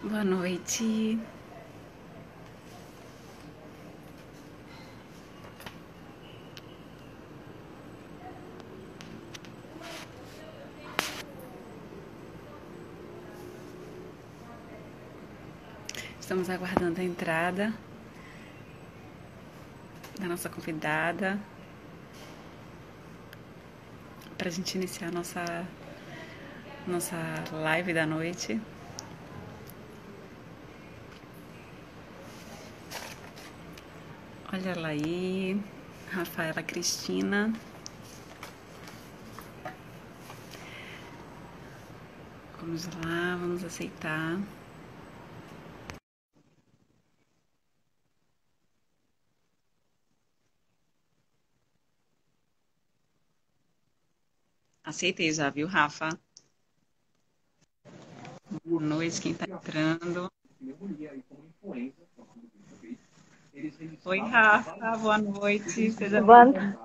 Boa noite. Estamos aguardando a entrada da nossa convidada para a gente iniciar a nossa live da noite. Olha ela aí, Rafaela Cristina. Vamos lá, vamos aceitar. Aceitei já, viu, Rafa? Boa noite, quem está entrando. Oi, Rafa, boa noite, seja Boa... bem-vinda.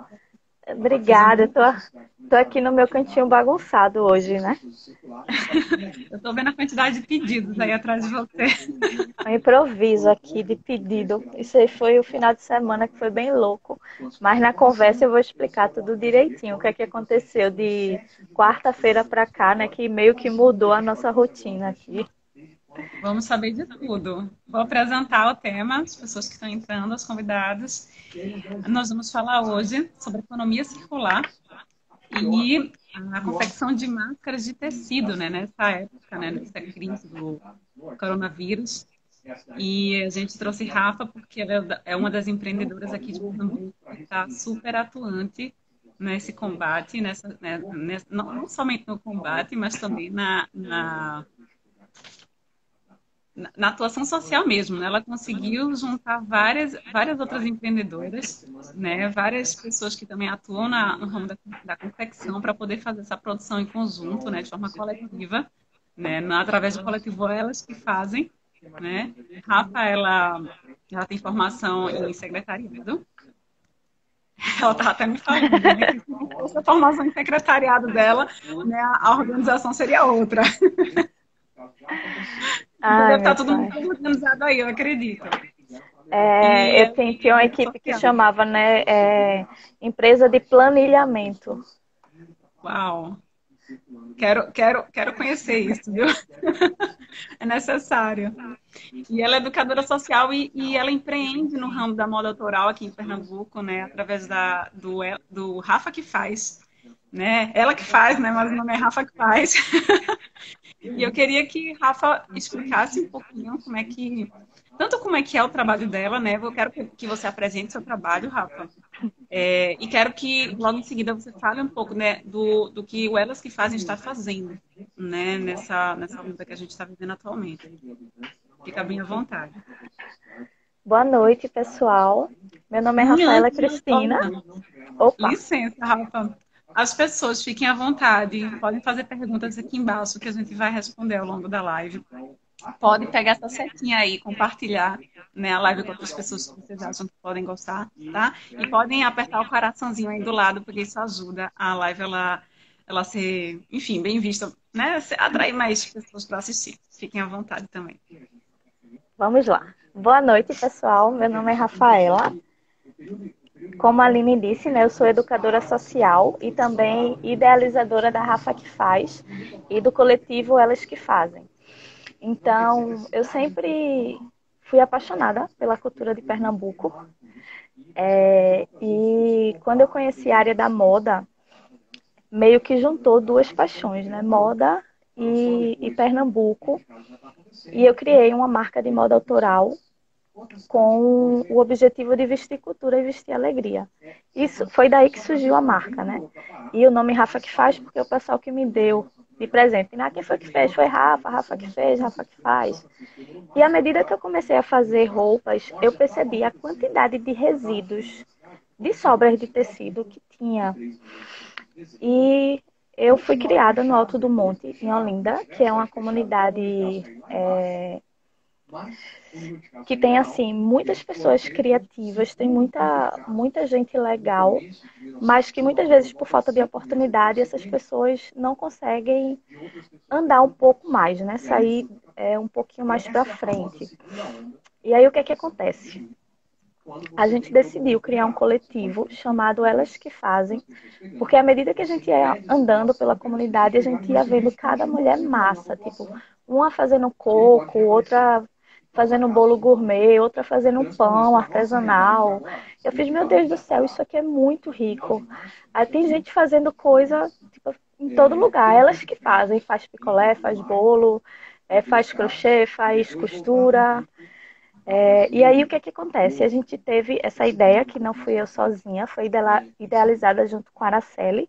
Obrigada, tô aqui no meu cantinho bagunçado hoje, né? Eu estou vendo a quantidade de pedidos aí atrás de você. Um improviso aqui de pedido. Isso aí foi o final de semana que foi bem louco. Mas na conversa eu vou explicar tudo direitinho, o que é que aconteceu de quarta-feira para cá, né? Que meio que mudou a nossa rotina aqui. Vamos saber de tudo. Vou apresentar o tema, as pessoas que estão entrando, os convidados. Nós vamos falar hoje sobre economia circular e a confecção de máscaras de tecido, né, nessa época, né, nessa crise do coronavírus. E a gente trouxe Rafa porque ela é uma das empreendedoras aqui de Pernambuco que está super atuante nesse combate, não somente no combate, mas também na atuação social mesmo, né? Ela conseguiu juntar várias outras empreendedoras, né? Várias pessoas que também atuam no ramo da confecção para poder fazer essa produção em conjunto, né? De forma coletiva, né? Através do coletivo Elas que Fazem, né? Rafa, ela tem formação em secretariado. Ela estava até me falando, né? Que se não fosse a formação em secretariado dela, né? A organização seria outra. Então Ai, deve estar meu tudo pai. muito organizado aí, eu acredito. É, E eu ela tinha uma é equipe que social. chamava, né, empresa de planilhamento. Uau! Quero conhecer isso, viu? É necessário. E ela é educadora social e ela empreende no ramo da moda autoral aqui em Pernambuco, né? Através do Rafa que faz, né? Ela que faz, né? Mas o nome é Rafa que faz. E eu queria que Rafa explicasse um pouquinho como é que é o trabalho dela, né? Eu quero que você apresente seu trabalho, Rafa. E quero que logo em seguida você fale um pouco, né, do que o Elas que Fazem está fazendo, né, nessa luta que a gente está vivendo atualmente. Fica bem à vontade. Boa noite, pessoal. Meu nome é Rafaela Cristina. Olha, Opa, licença, Rafa. As pessoas fiquem à vontade, podem fazer perguntas aqui embaixo que a gente vai responder ao longo da live. Pode pegar essa setinha aí, compartilhar, né, a live com outras pessoas que vocês acham que podem gostar, tá? E podem apertar o coraçãozinho aí do lado, porque isso ajuda a live ela ser, enfim, bem vista, né? Atrair mais pessoas para assistir. Fiquem à vontade também. vamos lá. Boa noite, pessoal. Meu nome é Rafaela. Como a Aline disse, né, eu sou educadora social e também idealizadora da Rafa que Faz e do coletivo Elas que Fazem. Então, eu sempre fui apaixonada pela cultura de Pernambuco. E quando eu conheci a área da moda, meio que juntou duas paixões, né? Moda e Pernambuco. E eu criei uma marca de moda autoral com o objetivo de vestir cultura e vestir alegria. Isso foi daí que surgiu a marca, né? E o nome Rafa que faz, porque o pessoal que me deu de presente, quem foi que fez? Foi Rafa, Rafa que fez, Rafa que faz. E à medida que eu comecei a fazer roupas, eu percebi a quantidade de resíduos, de sobras de tecido que tinha. E eu fui criada no Alto do Monte, em Olinda, que é uma comunidade que tem assim muitas pessoas criativas, tem muita gente legal, mas que muitas vezes por falta de oportunidade essas pessoas não conseguem andar um pouco mais, né? Sair um pouquinho mais para frente. E aí o que é que acontece? A gente decidiu criar um coletivo chamado Elas que Fazem, porque à medida que a gente ia andando pela comunidade, a gente ia vendo cada mulher massa, tipo, uma fazendo coco, outra fazendo bolo gourmet, outra fazendo um pão artesanal. Eu fiz, meu Deus do céu, isso aqui é muito rico. Aí tem gente fazendo coisa, tipo, em todo lugar. Elas que fazem, faz picolé, faz bolo, faz crochê, faz costura. E aí o que é que acontece? A gente teve essa ideia, que não fui eu sozinha, foi idealizada junto com a Araceli,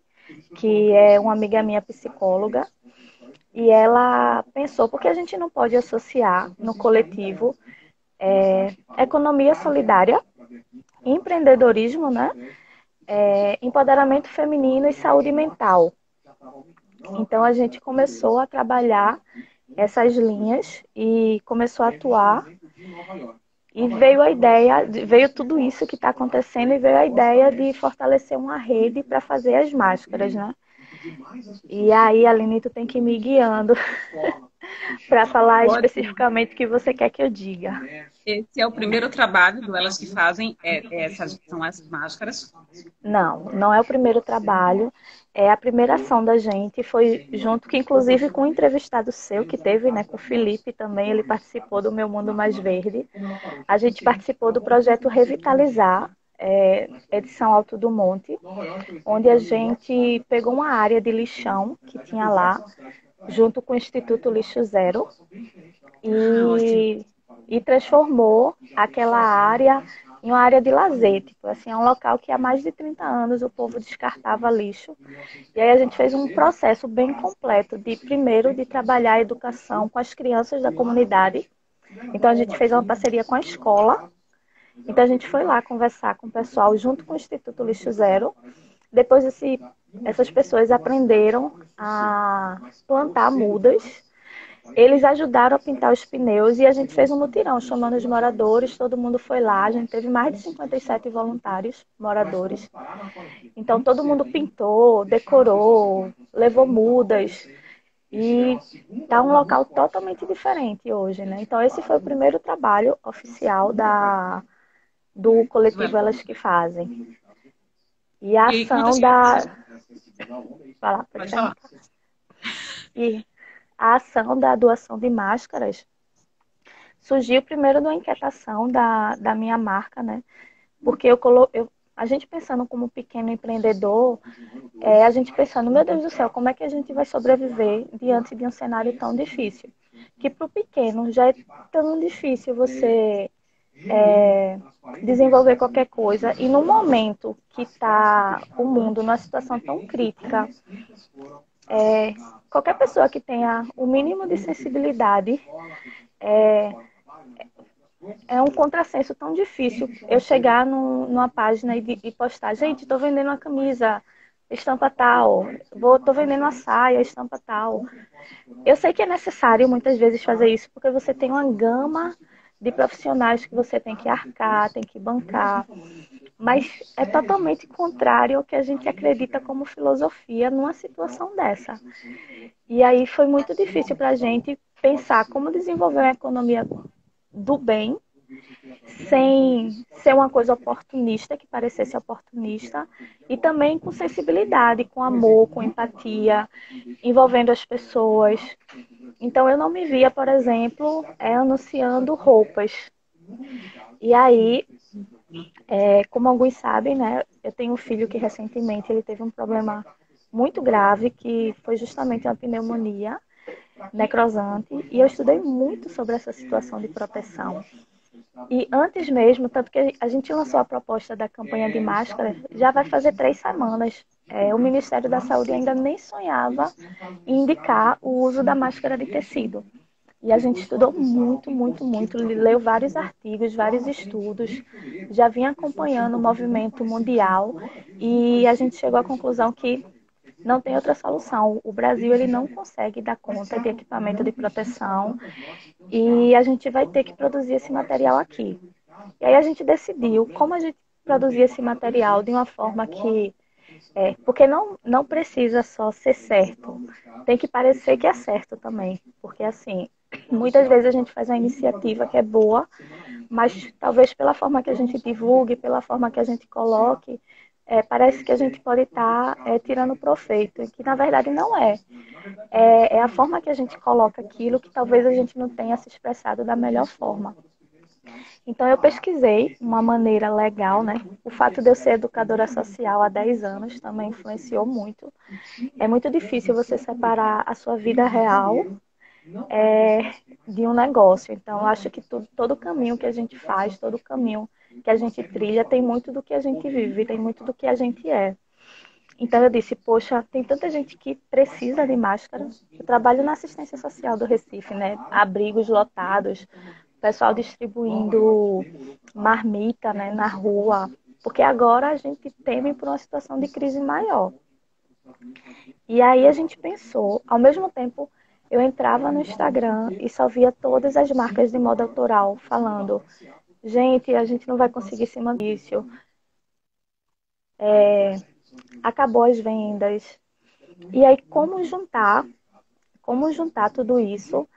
que é uma amiga minha psicóloga, e ela pensou, por que a gente não pode associar no coletivo economia solidária, empreendedorismo, né? Empoderamento feminino e saúde mental. Então a gente começou a trabalhar essas linhas e começou a atuar. E veio a ideia, veio tudo isso que está acontecendo e veio a ideia de fortalecer uma rede para fazer as máscaras, né? E aí, Aline, tu tem que ir me guiando para falar Ótimo. especificamente o que você quer que eu diga. Esse é o primeiro trabalho do Elas que Fazem, essas são as máscaras. Não, não é o primeiro trabalho, é a primeira ação da gente, foi junto que inclusive com um entrevistado seu que teve, né, com o Felipe também, ele participou do Meu Mundo Mais Verde. A gente participou do projeto Revitalizar, edição Alto do Monte, onde a gente pegou uma área de lixão que tinha lá, junto com o Instituto Lixo Zero, e transformou aquela área em uma área de lazer. Tipo, assim, é um local que há mais de 30 anos o povo descartava lixo. E aí a gente fez um processo bem completo primeiro, de trabalhar a educação com as crianças da comunidade. Então a gente fez uma parceria com a escola. Então a gente foi lá conversar com o pessoal junto com o Instituto Lixo Zero. Depois essas pessoas aprenderam a plantar mudas. Eles ajudaram a pintar os pneus e a gente fez um mutirão, chamando os moradores, todo mundo foi lá, a gente teve mais de 57 voluntários moradores. Então todo mundo pintou, decorou, levou mudas e tá um local totalmente diferente hoje, né? Então esse foi o primeiro trabalho oficial do coletivo Elas que Fazem. E a E quantas ação da... crianças? Vai lá, pode Pode falar. perguntar. E a ação da doação de máscaras surgiu primeiro de uma inquietação da minha marca, né? Porque a gente pensando como pequeno empreendedor, a gente pensando, meu Deus do céu, como é que a gente vai sobreviver diante de um cenário tão difícil? Que para o pequeno já é tão difícil você desenvolver qualquer coisa. E no momento que está o mundo numa situação tão crítica, qualquer pessoa que tenha o mínimo de sensibilidade é um contrassenso tão difícil eu chegar numa página e postar, gente, estou vendendo uma camisa, estampa tal, estou vendendo uma saia, estampa tal. Eu sei que é necessário muitas vezes fazer isso, porque você tem uma gama de profissionais que você tem que arcar, tem que bancar, mas é totalmente contrário ao que a gente acredita como filosofia numa situação dessa. E aí foi muito difícil para a gente pensar como desenvolver uma economia do bem, sem ser uma coisa oportunista, que parecesse oportunista, e também com sensibilidade, com amor, com empatia, envolvendo as pessoas. Então eu não me via, por exemplo, anunciando roupas. E aí, como alguns sabem, né, eu tenho um filho que recentemente ele teve um problema muito grave, que foi justamente uma pneumonia necrosante, e eu estudei muito sobre essa situação de proteção. E antes mesmo, tanto que a gente lançou a proposta da campanha de máscara, já vai fazer 3 semanas. O Ministério da Saúde ainda nem sonhava em indicar o uso da máscara de tecido. E a gente estudou muito, muito, muito, leu vários artigos, vários estudos, já vinha acompanhando o movimento mundial e a gente chegou à conclusão que não tem outra solução. O Brasil ele não consegue dar conta de equipamento de proteção e a gente vai ter que produzir esse material aqui. E aí a gente decidiu como a gente produzir esse material de uma forma que... porque não precisa só ser certo, tem que parecer que é certo também. Porque assim, Muitas vezes a gente faz uma iniciativa que é boa, mas talvez pela forma que a gente divulgue, pela forma que a gente coloque, parece que a gente pode estar tirando proveito, e que na verdade não é. É a forma que a gente coloca aquilo que talvez a gente não tenha se expressado da melhor forma. Então, eu pesquisei uma maneira legal, né? O fato de eu ser educadora social há 10 anos também influenciou muito. É muito difícil você separar a sua vida real de um negócio. Então, eu acho que todo caminho que a gente faz, todo caminho que a gente trilha, tem muito do que a gente vive, tem muito do que a gente é. Então, eu disse, poxa, tem tanta gente que precisa de máscara. Eu trabalho na assistência social do Recife, né? Abrigos lotados, pessoal distribuindo marmita, né, na rua, porque agora a gente teme por uma situação de crise maior. E aí a gente pensou, ao mesmo tempo, eu entrava no Instagram e só via todas as marcas de moda autoral falando: gente, a gente não vai conseguir se manter isso, acabou as vendas. E aí como juntar tudo isso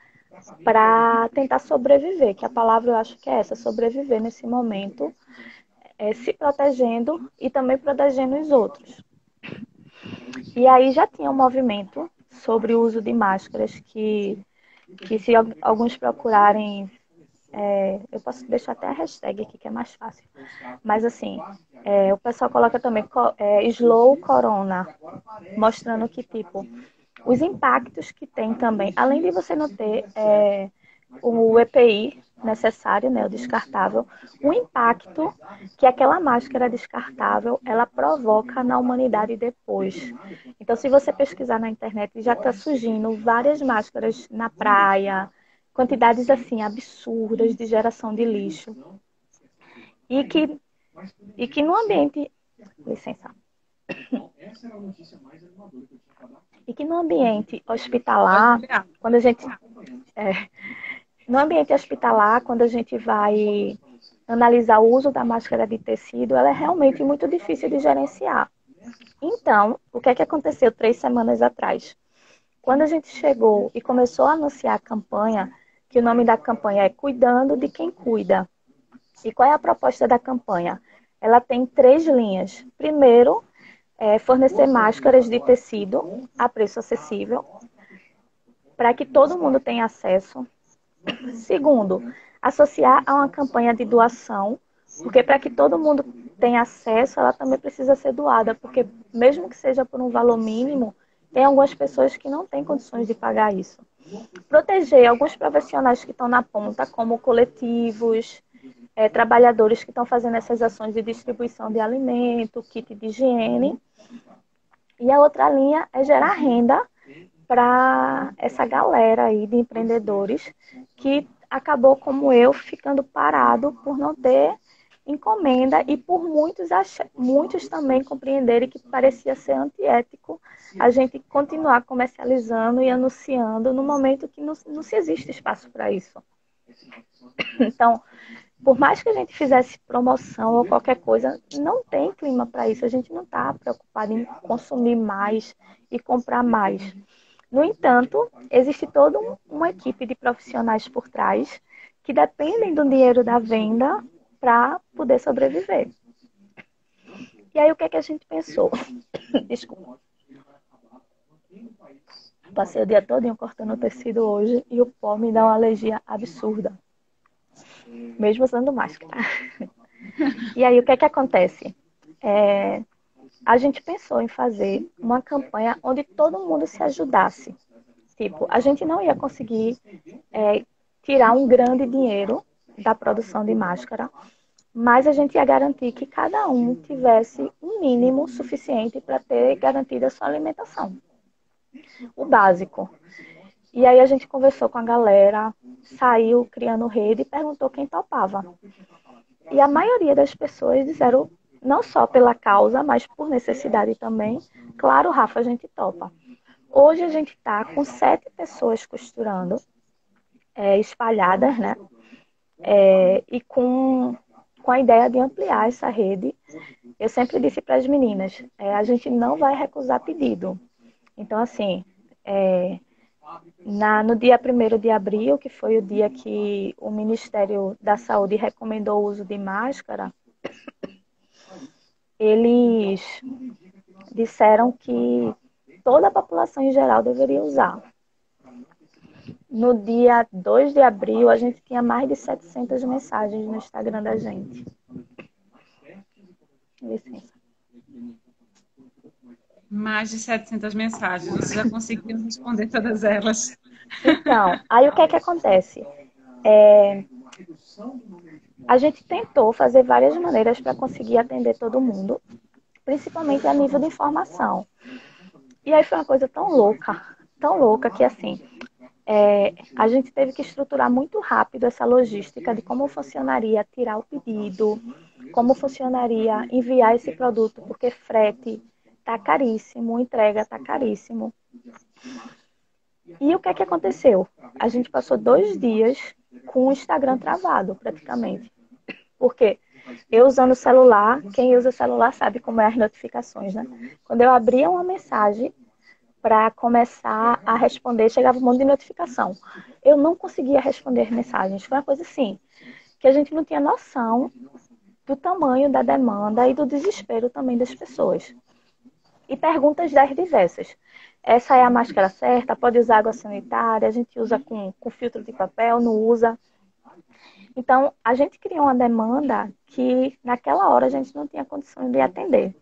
para tentar sobreviver, que a palavra eu acho que é essa, sobreviver nesse momento, se protegendo e também protegendo os outros. E aí já tinha um movimento sobre o uso de máscaras que se alguns procurarem, eu posso deixar até a hashtag aqui que é mais fácil, mas assim, o pessoal coloca também Slow Corona, mostrando que tipo, os impactos que tem também, além de você não ter o EPI necessário, né, o descartável, o impacto que aquela máscara descartável ela provoca na humanidade depois. Então, se você pesquisar na internet, já está surgindo várias máscaras na praia, quantidades assim absurdas de geração de lixo e que no ambiente, licença, e que no ambiente hospitalar, quando a gente no ambiente hospitalar, quando a gente vai analisar o uso da máscara de tecido, ela é realmente muito difícil de gerenciar. Então, o que é que aconteceu 3 semanas atrás? Quando a gente chegou e começou a anunciar a campanha, que o nome da campanha é Cuidando de Quem Cuida. E qual é a proposta da campanha? Ela tem 3 linhas. Primeiro, fornecer máscaras de tecido a preço acessível, para que todo mundo tenha acesso. Segundo, associar a uma campanha de doação, porque para que todo mundo tenha acesso, ela também precisa ser doada, porque mesmo que seja por um valor mínimo, tem algumas pessoas que não têm condições de pagar isso. Proteger alguns profissionais que estão na ponta, como coletivos, trabalhadores que estão fazendo essas ações de distribuição de alimento, kit de higiene. E a outra linha é gerar renda para essa galera aí de empreendedores que acabou, como eu, ficando parado por não ter encomenda e por muitos também compreenderem que parecia ser antiético a gente continuar comercializando e anunciando no momento que não se existe espaço para isso. Então, por mais que a gente fizesse promoção ou qualquer coisa, não tem clima para isso. A gente não está preocupado em consumir mais e comprar mais. No entanto, existe toda uma equipe de profissionais por trás que dependem do dinheiro da venda para poder sobreviver. E aí, o que é que a gente pensou? Desculpa. Passei o dia todo cortando o tecido hoje e o pó me dá uma alergia absurda, mesmo usando máscara. E aí, o que é que acontece? A gente pensou em fazer uma campanha onde todo mundo se ajudasse. Tipo, a gente não ia conseguir tirar um grande dinheiro da produção de máscara, mas a gente ia garantir que cada um tivesse um mínimo suficiente para ter garantido a sua alimentação. O básico. E aí a gente conversou com a galera, saiu criando rede e perguntou quem topava. E a maioria das pessoas disseram, não só pela causa, mas por necessidade também, claro, Rafa, a gente topa. Hoje a gente está com 7 pessoas costurando, espalhadas, né? E com a ideia de ampliar essa rede. Eu sempre disse para as meninas, a gente não vai recusar pedido. Então, assim, No dia 1º de abril, que foi o dia que o Ministério da Saúde recomendou o uso de máscara, eles disseram que toda a população em geral deveria usar. No dia 2 de abril, a gente tinha mais de 700 mensagens no Instagram da gente. Licença. Mais de 700 mensagens. Você já conseguiu responder todas elas? Então, aí o que é que acontece? A gente tentou fazer várias maneiras para conseguir atender todo mundo, principalmente a nível de informação. E aí foi uma coisa tão louca que assim, a gente teve que estruturar muito rápido essa logística de como funcionaria tirar o pedido, como funcionaria enviar esse produto, porque frete tá caríssimo, entrega tá caríssimo. E o que é que aconteceu? A gente passou 2 dias com o Instagram travado, praticamente. Porque eu usando o celular, quem usa celular sabe como é as notificações, né? Quando eu abria uma mensagem para começar a responder, chegava um monte de notificação. Eu não conseguia responder mensagens. Foi uma coisa assim, que a gente não tinha noção do tamanho da demanda e do desespero também das pessoas. E perguntas das diversas. Essa é a máscara certa? Pode usar água sanitária? A gente usa com filtro de papel? Não usa? Então, a gente criou uma demanda que naquela hora a gente não tinha condição de atender.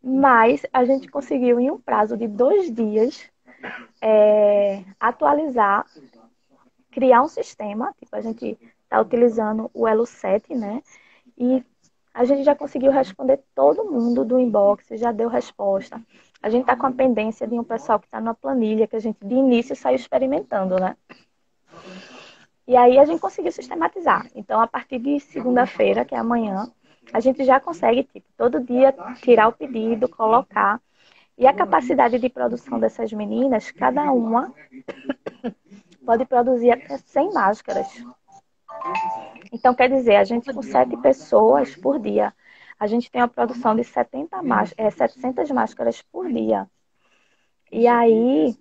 Mas a gente conseguiu, em um prazo de 2 dias, atualizar, criar um sistema. Tipo, a gente está utilizando o Elo 7, né? E a gente já conseguiu responder todo mundo do inbox, já deu resposta. A gente está com a pendência de um pessoal que está na planilha, que a gente de início saiu experimentando, né? E aí a gente conseguiu sistematizar. Então, a partir de segunda-feira, que é amanhã, a gente já consegue, tipo, todo dia tirar o pedido, colocar. E a capacidade de produção dessas meninas, cada uma pode produzir até 100 máscaras. Então, quer dizer, a gente com 7 pessoas por dia, a gente tem uma produção de 700 máscaras por dia. E aí,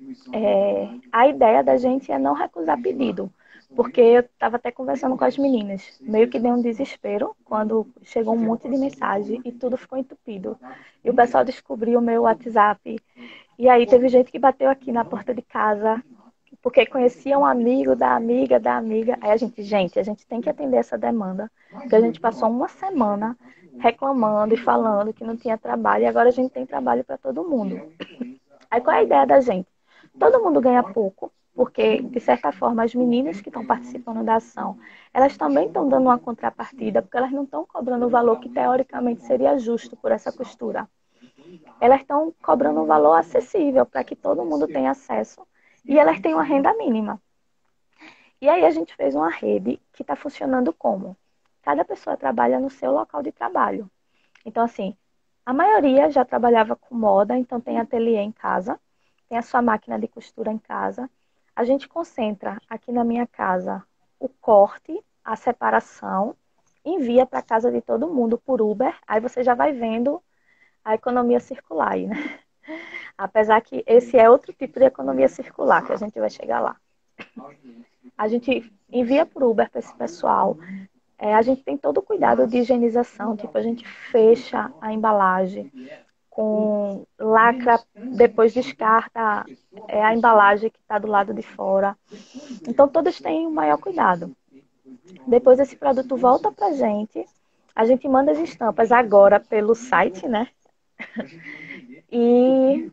a ideia da gente é não recusar pedido. Porque eu estava até conversando com as meninas. Meio que deu um desespero quando chegou um monte de mensagem e tudo ficou entupido. E o pessoal descobriu o meu WhatsApp. E aí teve gente que bateu aqui na porta de casa porque conhecia um amigo da amiga da amiga. Aí a gente tem que atender essa demanda. Porque a gente passou uma semana reclamando e falando que não tinha trabalho. E agora a gente tem trabalho para todo mundo. Aí qual é a ideia da gente? Todo mundo ganha pouco, porque, de certa forma, as meninas que estão participando da ação, elas também estão dando uma contrapartida, porque elas não estão cobrando o valor que, teoricamente, seria justo por essa costura. Elas estão cobrando um valor acessível para que todo mundo tenha acesso e elas têm uma renda mínima. E aí a gente fez uma rede que está funcionando como? Cada pessoa trabalha no seu local de trabalho. Então, assim, a maioria já trabalhava com moda, então tem ateliê em casa, tem a sua máquina de costura em casa. A gente concentra aqui na minha casa o corte, a separação, envia para casa de todo mundo por Uber. Aí você já vai vendo a economia circular aí, né? Apesar que esse é outro tipo de economia circular, que a gente vai chegar lá. A gente envia por Uber para esse pessoal. A gente tem todo o cuidado de higienização, tipo, a gente fecha a embalagem com lacra, depois descarta a embalagem que está do lado de fora. Então, todos têm o maior cuidado. Depois esse produto volta para a gente manda as estampas agora pelo site, né? E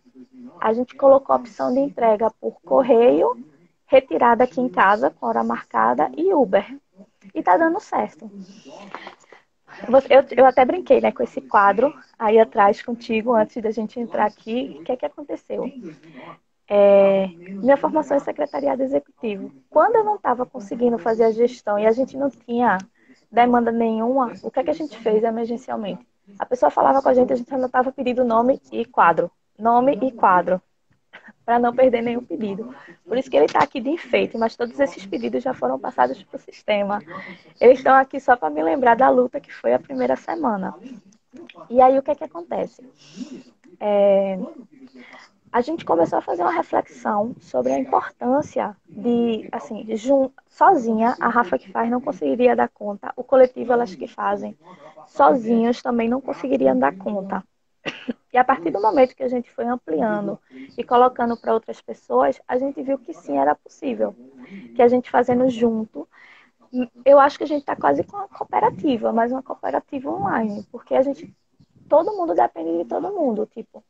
a gente colocou a opção de entrega por correio, retirada aqui em casa, com hora marcada, e Uber. E tá dando certo. Eu até brinquei, né, com esse quadro aí atrás contigo, antes da gente entrar aqui. O que é que aconteceu? Minha formação é secretariado executivo. Quando eu não estava conseguindo fazer a gestão e a gente não tinha demanda nenhuma, o que é que a gente fez emergencialmente? A pessoa falava com a gente anotava pedido, nome e quadro. Nome e quadro, para não perder nenhum pedido. Por isso que ele está aqui de enfeite, mas todos esses pedidos já foram passados para o sistema. Eles estão aqui só para me lembrar da luta que foi a primeira semana. E aí o que é que acontece? a gente começou a fazer uma reflexão sobre a importância de, assim, sozinha, a Rafa que faz não conseguiria dar conta, o coletivo elas que fazem, sozinhos também não conseguiriam dar conta. E a partir do momento que a gente foi ampliando e colocando para outras pessoas, a gente viu que sim, era possível. Que a gente fazendo junto, eu acho que a gente está quase com uma cooperativa, mas uma cooperativa online, porque todo mundo depende de todo mundo, tipo,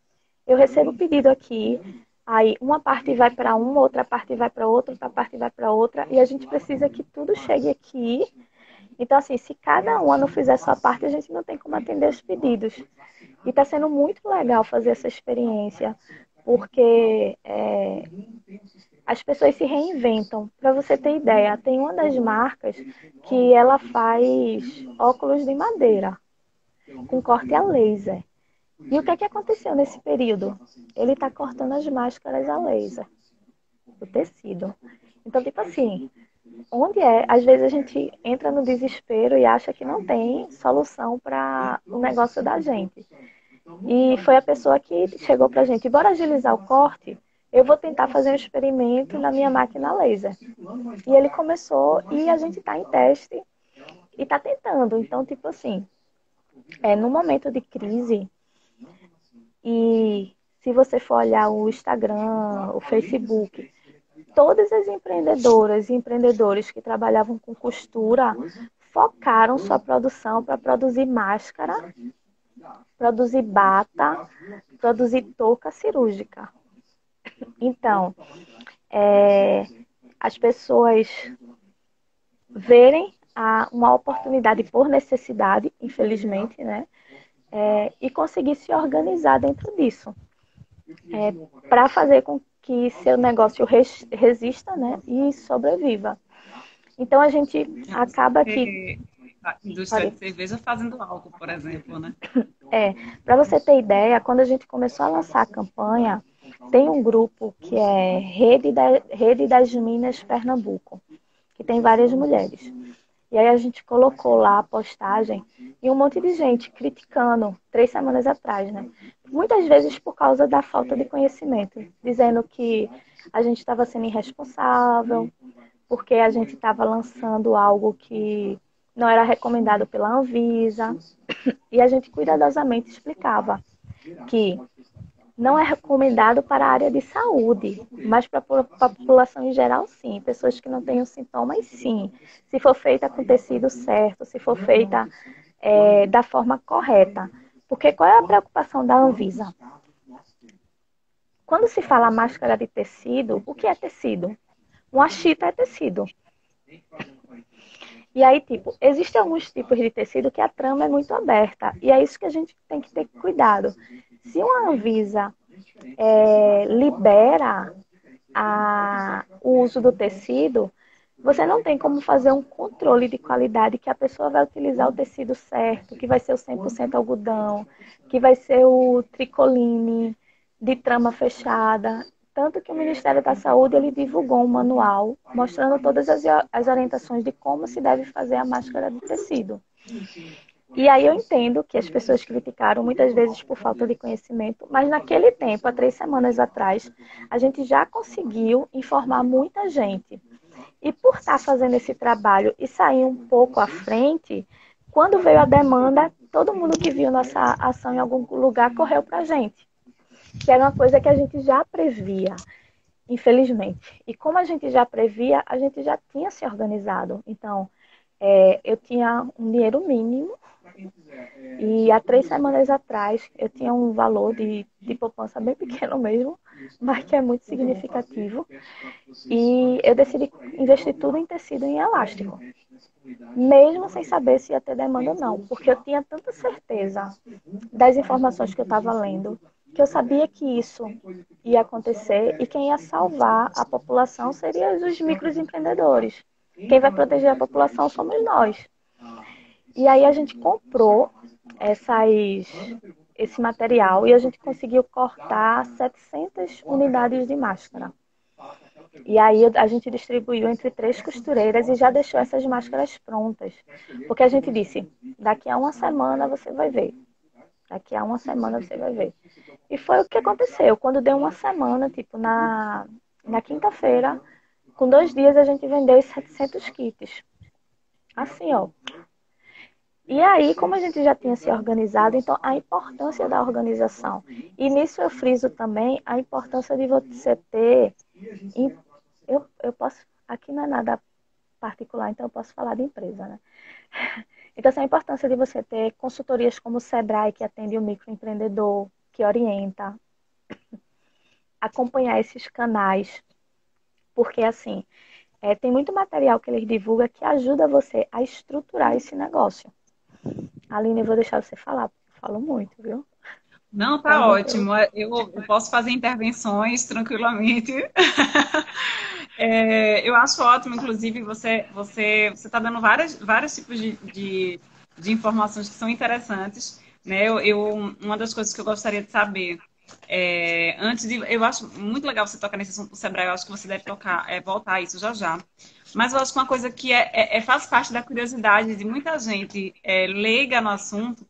eu recebo pedido aqui, aí uma parte vai para uma, outra parte vai para outra parte vai para outra, e a gente precisa que tudo chegue aqui. Então, assim, se cada uma não fizer sua parte, a gente não tem como atender os pedidos. E está sendo muito legal fazer essa experiência, porque as pessoas se reinventam. Para você ter ideia, tem uma das marcas que ela faz óculos de madeira, com corte a laser. E o que é que aconteceu nesse período? Ele está cortando as máscaras a laser, o tecido. Então, tipo assim, onde é? Às vezes a gente entra no desespero e acha que não tem solução para o negócio da gente. E foi a pessoa que chegou para a gente, bora agilizar o corte? Eu vou tentar fazer um experimento na minha máquina laser. E ele começou e a gente está em teste e está tentando. Então, tipo assim, no momento de crise, e se você for olhar o Instagram, o Facebook, todas as empreendedoras e empreendedores que trabalhavam com costura focaram sua produção para produzir máscara, produzir bata, produzir touca cirúrgica. Então, as pessoas verem uma oportunidade por necessidade, infelizmente, né? E conseguir se organizar dentro disso, para fazer com que seu negócio resista, né? E sobreviva. Então, a gente acaba que... A indústria de cerveja fazendo álcool, por exemplo, né? Para você ter ideia, quando a gente começou a lançar a campanha, tem um grupo que é Rede das Minas Pernambuco, que tem várias mulheres. E aí a gente colocou lá a postagem e um monte de gente criticando 3 semanas atrás, né? Muitas vezes por causa da falta de conhecimento, dizendo que a gente estava sendo irresponsável, porque a gente estava lançando algo que não era recomendado pela Anvisa. E a gente cuidadosamente explicava que não é recomendado para a área de saúde, mas para a população em geral, sim. Pessoas que não tenham sintomas, sim. Se for feita com tecido certo, se for feita da forma correta. Porque qual é a preocupação da Anvisa? Quando se fala máscara de tecido, o que é tecido? Uma chita é tecido. E aí, tipo, existem alguns tipos de tecido que a trama é muito aberta. E é isso que a gente tem que ter cuidado. Se uma Anvisa libera o uso do tecido, você não tem como fazer um controle de qualidade que a pessoa vai utilizar o tecido certo, que vai ser o 100% algodão, que vai ser o tricoline de trama fechada. Tanto que o Ministério da Saúde ele divulgou um manual mostrando todas as orientações de como se deve fazer a máscara de tecido. E aí eu entendo que as pessoas criticaram muitas vezes por falta de conhecimento, mas naquele tempo, há 3 semanas atrás, a gente já conseguiu informar muita gente. E por estar fazendo esse trabalho e sair um pouco à frente, quando veio a demanda, todo mundo que viu nossa ação em algum lugar correu para a gente. Que era uma coisa que a gente já previa, infelizmente. E como a gente já previa, a gente já tinha se organizado. Então, eu tinha um dinheiro mínimo e há 3 semanas atrás eu tinha um valor de poupança bem pequeno mesmo, mas que é muito significativo. E eu decidi investir tudo em tecido e em elástico, mesmo sem saber se ia ter demanda ou não, porque eu tinha tanta certeza das informações que eu estava lendo, que eu sabia que isso ia acontecer e quem ia salvar a população seriam os microempreendedores. Quem vai proteger a população somos nós. E aí a gente comprou esse material e a gente conseguiu cortar 700 unidades de máscara. E aí a gente distribuiu entre 3 costureiras e já deixou essas máscaras prontas. Porque a gente disse, daqui a 1 semana você vai ver. Daqui a uma semana você vai ver. E foi o que aconteceu. Quando deu uma semana, tipo, na quinta-feira, com 2 dias a gente vendeu os 700 kits. Assim, ó. E aí, como a gente já tinha se organizado, então a importância da organização. E nisso eu friso também a importância de você ter. Eu posso. Aqui não é nada particular, então eu posso falar de empresa, né? Então, essa é a importância de você ter consultorias como o Sebrae, que atende o microempreendedor, que orienta, acompanhar esses canais, porque assim, tem muito material que eles divulgam que ajuda você a estruturar esse negócio. Aline, eu vou deixar você falar, porque eu falo muito, viu? Não, Então, tá ótimo. Eu posso fazer intervenções tranquilamente. Eu acho ótimo, inclusive, você está dando vários tipos de informações que são interessantes. Né? Uma das coisas que eu gostaria de saber, eu acho muito legal você tocar nesse assunto do Sebrae, eu acho que você deve voltar a isso já já. Mas eu acho que uma coisa que faz parte da curiosidade de muita gente leiga no assunto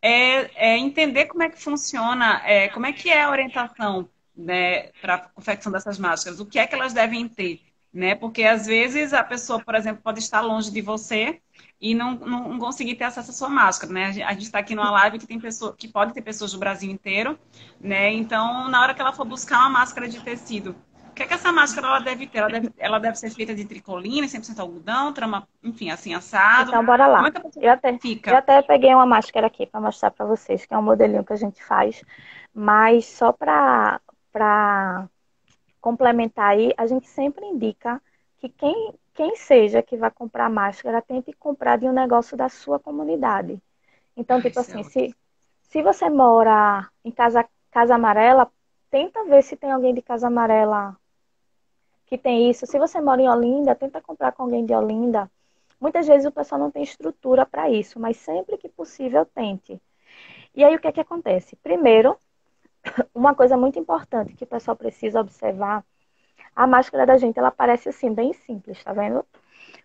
é entender como é que funciona, como é que é a orientação, né, para a confecção dessas máscaras, o que é que elas devem ter, né? Porque às vezes a pessoa, por exemplo, pode estar longe de você e não conseguir ter acesso à sua máscara, né? A gente está aqui numa live que tem que pode ter pessoas do Brasil inteiro, né? Então, na hora que ela for buscar uma máscara de tecido, o que é que essa máscara ela deve ter? Ela deve ser feita de tricolina, 100% algodão, trama, enfim, assim, assado. então, bora Como lá. é que a pessoa Eu fica? até peguei uma máscara aqui para mostrar para vocês, que é um modelinho que a gente faz, mas só para complementar aí, a gente sempre indica que quem seja que vai comprar máscara, tente comprar de um negócio da sua comunidade. Então, Ai, tipo isso é assim, ótimo. se você mora em Casa Amarela, tenta ver se tem alguém de Casa Amarela que tem isso. Se você mora em Olinda, tenta comprar com alguém de Olinda. Muitas vezes o pessoal não tem estrutura para isso, mas sempre que possível, tente. E aí, o que é que acontece? Primeiro, uma coisa muito importante que o pessoal precisa observar, a máscara da gente, ela parece assim, bem simples, tá vendo?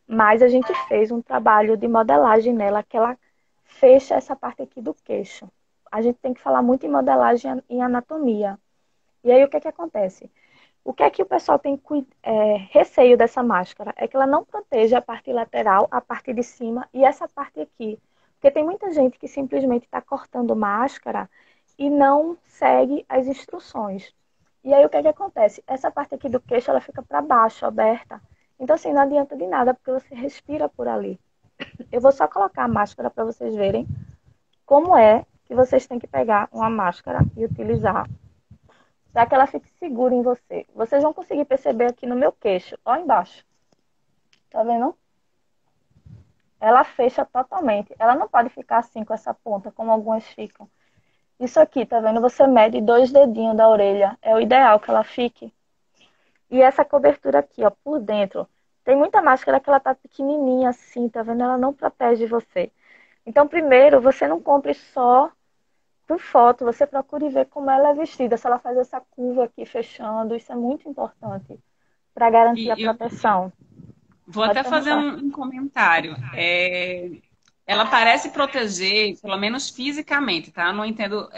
Mas a gente fez um trabalho de modelagem nela, que ela fecha essa parte aqui do queixo. A gente tem que falar muito em modelagem e em anatomia. E aí, o que é que acontece? O que é que o pessoal tem receio dessa máscara? É que ela não proteja a parte lateral, a parte de cima e essa parte aqui. Porque tem muita gente que simplesmente está cortando máscara e não segue as instruções. E aí o que é que acontece? Essa parte aqui do queixo, ela fica para baixo, aberta. Então, assim, não adianta de nada, porque você respira por ali. Eu vou só colocar a máscara para vocês verem como é que vocês têm que pegar uma máscara e utilizar para que ela fique segura em você. Vocês vão conseguir perceber aqui no meu queixo, ó embaixo. Tá vendo? Ela fecha totalmente. Ela não pode ficar assim com essa ponta, como algumas ficam. Isso aqui, tá vendo? Você mede 2 dedinhos da orelha. É o ideal que ela fique. E essa cobertura aqui, ó, por dentro. Tem muita máscara que ela tá pequenininha assim, tá vendo? Ela não protege você. Então, primeiro, você não compre só por foto, você procure ver como ela é vestida, se ela faz essa curva aqui fechando, isso é muito importante para garantir a E eu proteção. vou Pode até fazer perguntar. um comentário. Ela parece proteger, pelo menos fisicamente, tá? Eu não entendo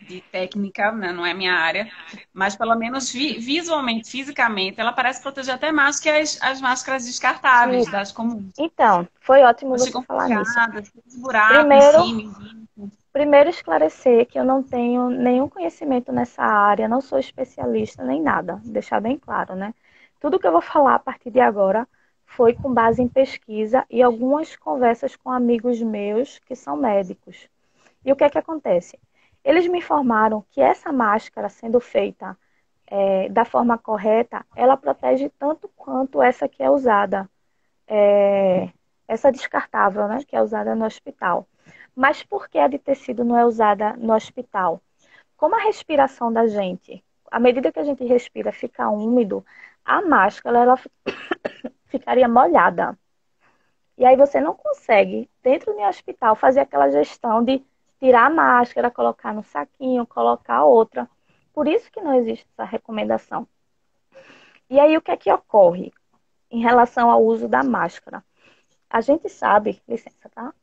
de técnica, né? Não é minha área, mas pelo menos visualmente, fisicamente, ela parece proteger até mais que as máscaras descartáveis, Isso. das comuns. Então, foi ótimo Elas você ficam falar nisso. folgadas, tem uns buracos em Primeiro, cima. Embaixo. primeiro esclarecer que eu não tenho nenhum conhecimento nessa área, não sou especialista nem nada, deixar bem claro, né? Tudo que eu vou falar a partir de agora foi com base em pesquisa e algumas conversas com amigos meus que são médicos. E o que é que acontece? Eles me informaram que essa máscara, sendo feita da forma correta, ela protege tanto quanto essa que é usada, é, essa descartável, né, que é usada no hospital. Mas por que a de tecido não é usada no hospital? Como a respiração da gente, à medida que a gente respira, fica úmido, a máscara ela ficaria molhada. E aí você não consegue, dentro do hospital, fazer aquela gestão de tirar a máscara, colocar no saquinho, colocar outra. Por isso que não existe essa recomendação. E aí o que é que ocorre em relação ao uso da máscara? A gente sabe, licença, tá?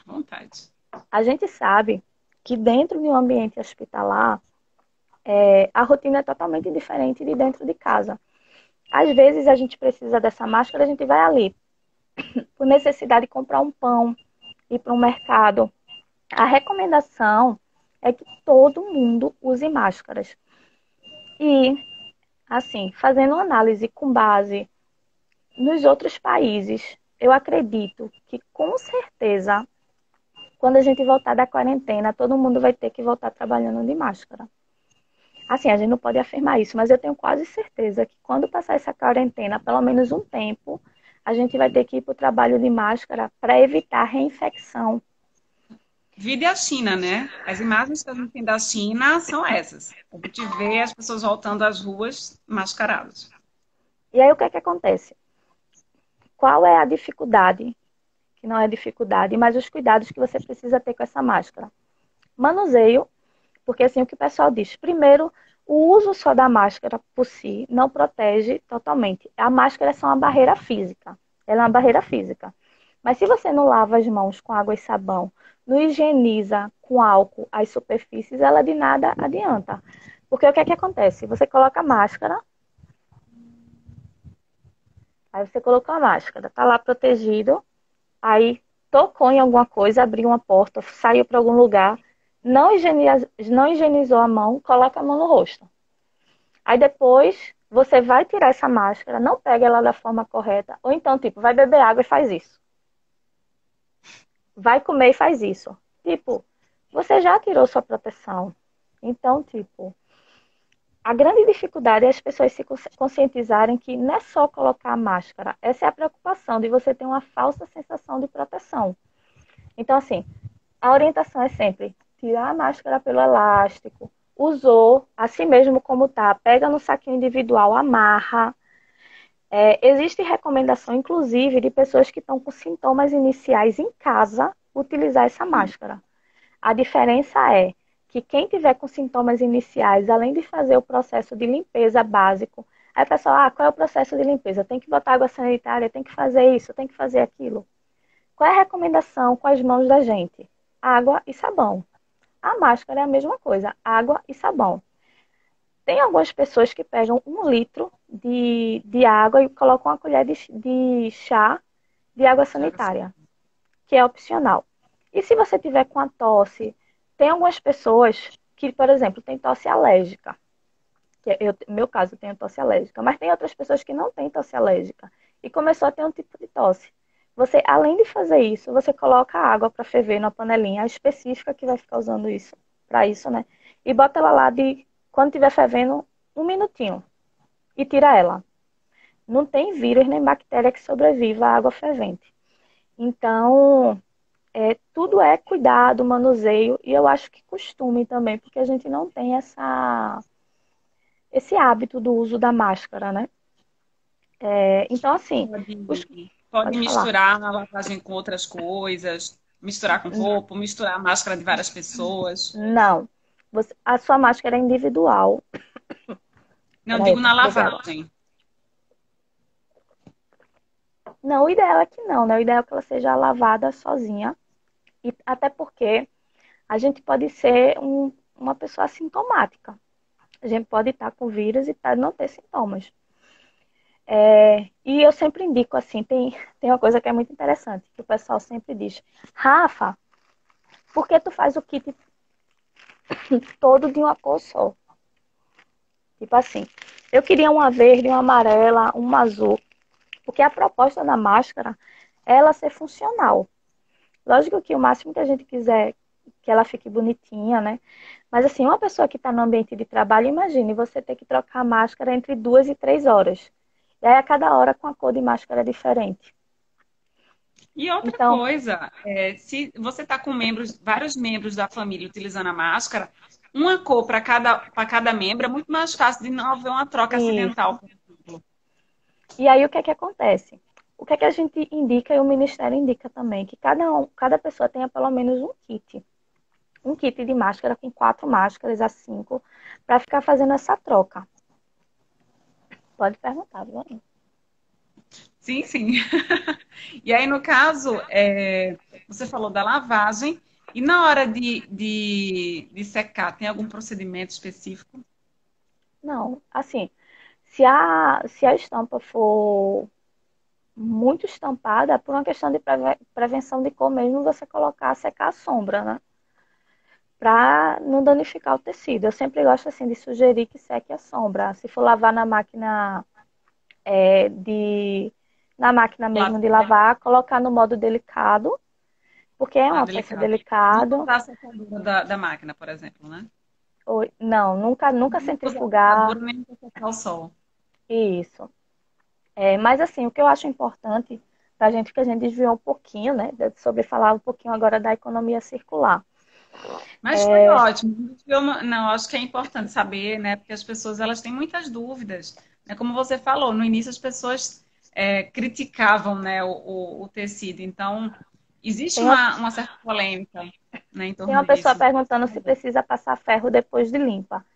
À vontade. A gente sabe que dentro de um ambiente hospitalar, a rotina é totalmente diferente de dentro de casa. Às vezes a gente precisa dessa máscara, a gente vai ali, por necessidade de comprar um pão, ir para um mercado. A recomendação é que todo mundo use máscaras. E, assim, fazendo análise com base nos outros países, eu acredito que, com certeza, quando a gente voltar da quarentena, todo mundo vai ter que voltar trabalhando de máscara. Assim, a gente não pode afirmar isso, mas eu tenho quase certeza que quando passar essa quarentena, pelo menos um tempo, a gente vai ter que ir para o trabalho de máscara para evitar reinfecção. Vide a China, né? As imagens que a gente tem da China são essas. A gente vê as pessoas voltando às ruas mascaradas. E aí o que é que acontece? Qual é a dificuldade? Que não é dificuldade, mas os cuidados que você precisa ter com essa máscara. Manuseio, porque assim o que o pessoal diz. Primeiro, o uso só da máscara por si não protege totalmente. A máscara é só uma barreira física. Ela é uma barreira física. Mas se você não lava as mãos com água e sabão, não higieniza com álcool as superfícies, ela de nada adianta. Porque o que é que acontece? Você coloca a máscara, aí você colocou a máscara, tá lá protegido, aí tocou em alguma coisa, abriu uma porta, saiu para algum lugar, não higienizou a mão, coloca a mão no rosto. Aí depois você vai tirar essa máscara, não pega ela da forma correta, ou então, tipo, vai beber água e faz isso. Vai comer e faz isso. Tipo, você já tirou sua proteção. Então, tipo, a grande dificuldade é as pessoas se conscientizarem que não é só colocar a máscara. Essa é a preocupação de você ter uma falsa sensação de proteção. Então, assim, a orientação é sempre tirar a máscara pelo elástico, usou, assim mesmo como tá, pega no saquinho individual, amarra. Existe recomendação, inclusive, de pessoas que estão com sintomas iniciais em casa, utilizar essa máscara. A diferença é que quem tiver com sintomas iniciais, além de fazer o processo de limpeza básico, aí o pessoal, qual é o processo de limpeza? Tem que botar água sanitária, tem que fazer isso, tem que fazer aquilo. Qual é a recomendação com as mãos da gente? Água e sabão. A máscara é a mesma coisa, água e sabão. Tem algumas pessoas que pegam 1 litro de água e colocam uma colher de chá de água sanitária, que é opcional. E se você tiver com a tosse, tem algumas pessoas que, por exemplo, têm tosse alérgica. No meu caso, eu tenho tosse alérgica, mas tem outras pessoas que não têm tosse alérgica e começou a ter um tipo de tosse. Você, além de fazer isso, você coloca a água para ferver na panelinha específica que vai ficar usando isso, para isso, né? E bota ela lá quando estiver fervendo, 1 minutinho e tira ela. Não tem vírus nem bactéria que sobreviva à água fervente. Então, tudo é cuidado, manuseio e eu acho que costume também, porque a gente não tem esse hábito do uso da máscara, né? Então, assim, os... Pode pode falar. misturar a lavagem com outras coisas, misturar com roupa, misturar a máscara de várias pessoas. Não. A sua máscara é individual. Não Peraí, digo eu na tenho que beber água. lavagem. Não, o ideal é que não, né? O ideal é que ela seja lavada sozinha. E até porque a gente pode ser uma pessoa assintomática. A gente pode estar com vírus e pode não ter sintomas. E eu sempre indico assim, tem uma coisa que é muito interessante, que o pessoal sempre diz, Rafa, por que tu faz o kit todo de uma cor só? Tipo assim, eu queria uma verde, uma amarela, uma azul, porque a proposta da máscara é ela ser funcional. Lógico que o máximo que a gente quiser que ela fique bonitinha, né? Mas assim, uma pessoa que está no ambiente de trabalho, imagine você ter que trocar a máscara entre 2 e 3 horas. E aí a cada hora com a cor de máscara diferente. E outra Então, coisa, se você está com vários membros da família utilizando a máscara, uma cor para cada membro é muito mais fácil de não haver uma troca isso. acidental, por exemplo. E aí o que é que acontece? O que é que a gente indica e o Ministério indica também? Que cada pessoa tenha pelo menos um kit. Um kit de máscara com 4 máscaras a 5, para ficar fazendo essa troca. Pode perguntar, viu? Sim, sim. E aí, no caso, você falou da lavagem. E na hora de secar, tem algum procedimento específico? Não, assim, se a estampa for muito estampada, por uma questão de prevenção de cor mesmo, você colocar, secar a sombra, né? Para não danificar o tecido. Eu sempre gosto assim de sugerir que seque a sombra. Se for lavar na máquina é, de na máquina mesmo Lá, de lavar, colocar no modo delicado, porque é ah, uma peça delicado. Não delicada. usar a secadora da máquina, por exemplo, né? Não, nunca Não usar a centrifugar secadora nem para secar o sol. isso. Mas assim, o que eu acho importante para a gente, que a gente desviou um pouquinho, né, sobre falar um pouquinho agora da economia circular. Mas foi ótimo. Eu não, acho que é importante saber, né? Porque as pessoas elas têm muitas dúvidas. Né? Como você falou, no início as pessoas criticavam, né, o tecido. Então, existe Tem uma, uma certa polêmica, né, em tem torno uma pessoa disso. perguntando se precisa passar ferro depois de limpa.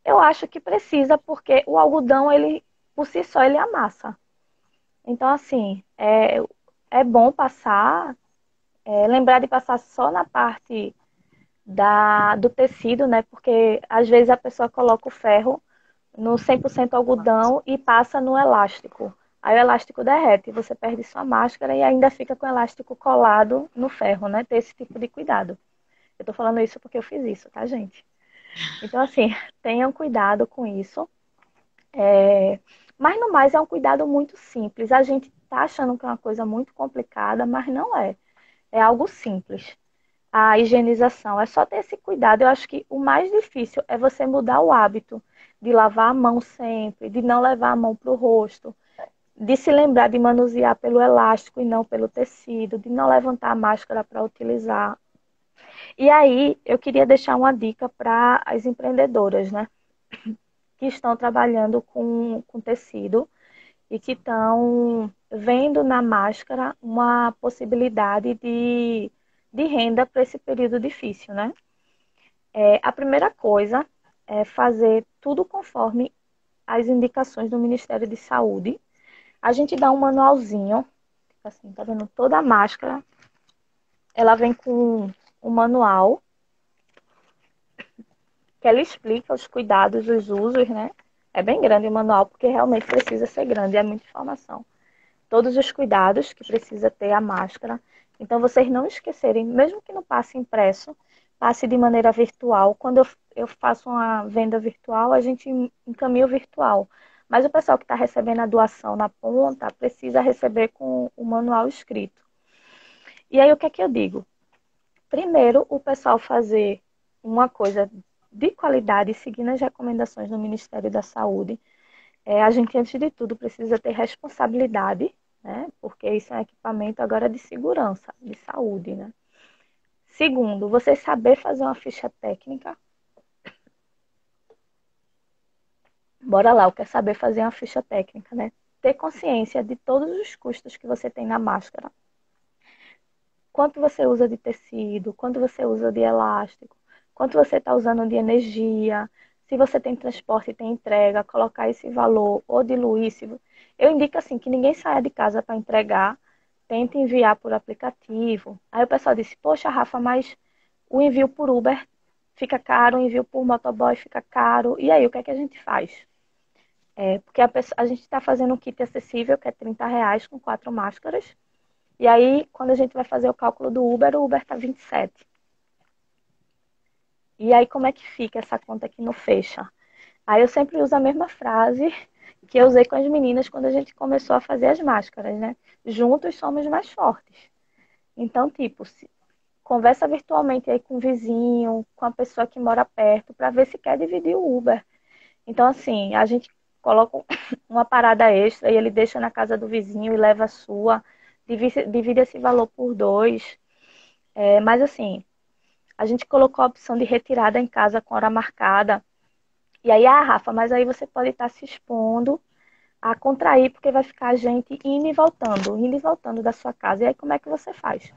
Eu acho que precisa, porque o algodão, ele, por si só, ele amassa. Então, assim, é bom passar, lembrar de passar só na parte do tecido, né? Porque às vezes a pessoa coloca o ferro no 100% algodão e passa no elástico. Aí o elástico derrete, você perde sua máscara e ainda fica com o elástico colado no ferro, né? Ter esse tipo de cuidado. Eu tô falando isso porque eu fiz isso, tá, gente? Então, assim, tenham cuidado com isso. Mas no mais é um cuidado muito simples. A gente tá achando que é uma coisa muito complicada, mas não é. É algo simples. A higienização é só ter esse cuidado. Eu acho que o mais difícil é você mudar o hábito de lavar a mão sempre, de não levar a mão para o rosto, de se lembrar de manusear pelo elástico e não pelo tecido, de não levantar a máscara para utilizar. E aí, eu queria deixar uma dica para as empreendedoras, né, que estão trabalhando com tecido e que estão vendo na máscara uma possibilidade de renda para esse período difícil, né? A primeira coisa é fazer tudo conforme as indicações do Ministério de Saúde. A gente dá um manualzinho, assim, tá vendo? Toda a máscara, ela vem com um manual que ela explica os cuidados, os usos, né? É bem grande o manual, porque realmente precisa ser grande, é muita informação. Todos os cuidados que precisa ter a máscara. Então, vocês não esquecerem, mesmo que não passe impresso, passe de maneira virtual. Quando eu faço uma venda virtual, a gente encaminha o virtual. Mas o pessoal que está recebendo a doação na ponta precisa receber com o manual escrito. E aí, o que é que eu digo? Primeiro, o pessoal fazer uma coisa de qualidade, seguindo as recomendações do Ministério da Saúde. A gente, antes de tudo, precisa ter responsabilidade, né? Porque isso é um equipamento agora de segurança, de saúde, né? Segundo, você saber fazer uma ficha técnica. Bora lá, eu quero saber fazer uma ficha técnica, né? Ter consciência de todos os custos que você tem na máscara. Quanto você usa de tecido, quanto você usa de elástico, quanto você está usando de energia, se você tem transporte e tem entrega, colocar esse valor ou diluir. Eu indico assim que ninguém saia de casa para entregar, tente enviar por aplicativo. Aí o pessoal disse, poxa, Rafa, mas o envio por Uber fica caro, o envio por motoboy fica caro. E aí, o que é que a gente faz? Porque a gente está fazendo um kit acessível, que é R$ 30 com 4 máscaras. E aí, quando a gente vai fazer o cálculo do Uber, o Uber tá 27. E aí, como é que fica essa conta aqui no fecha? Aí eu sempre uso a mesma frase que eu usei com as meninas quando a gente começou a fazer as máscaras, né? Juntos somos mais fortes. Então, tipo, conversa virtualmente aí com o vizinho, com a pessoa que mora perto, para ver se quer dividir o Uber. Então, assim, a gente coloca uma parada extra e ele deixa na casa do vizinho e leva a sua, divide esse valor por dois. Mas assim, a gente colocou a opção de retirada em casa com hora marcada. E aí, Rafa, mas aí você pode estar se expondo a contrair, porque vai ficar a gente indo e voltando da sua casa. E aí, como é que você faz?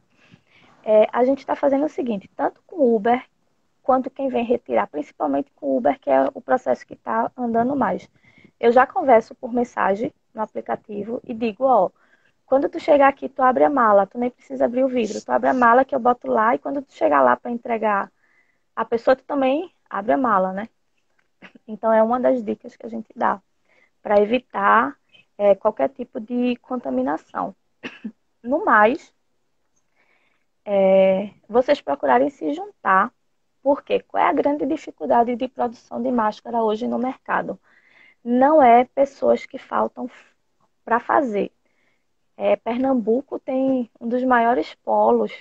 A gente está fazendo o seguinte, tanto com o Uber, quanto quem vem retirar, principalmente com o Uber, que é o processo que está andando mais. Eu já converso por mensagem no aplicativo e digo, ó, Quando tu chegar aqui, tu abre a mala, tu nem precisa abrir o vidro. Tu abre a mala que eu boto lá e quando tu chegar lá para entregar a pessoa, tu também abre a mala, né? Então é uma das dicas que a gente dá para evitar qualquer tipo de contaminação. No mais, vocês procurarem se juntar, porque qual é a grande dificuldade de produção de máscara hoje no mercado? Não é pessoas que faltam para fazer. Pernambuco tem um dos maiores polos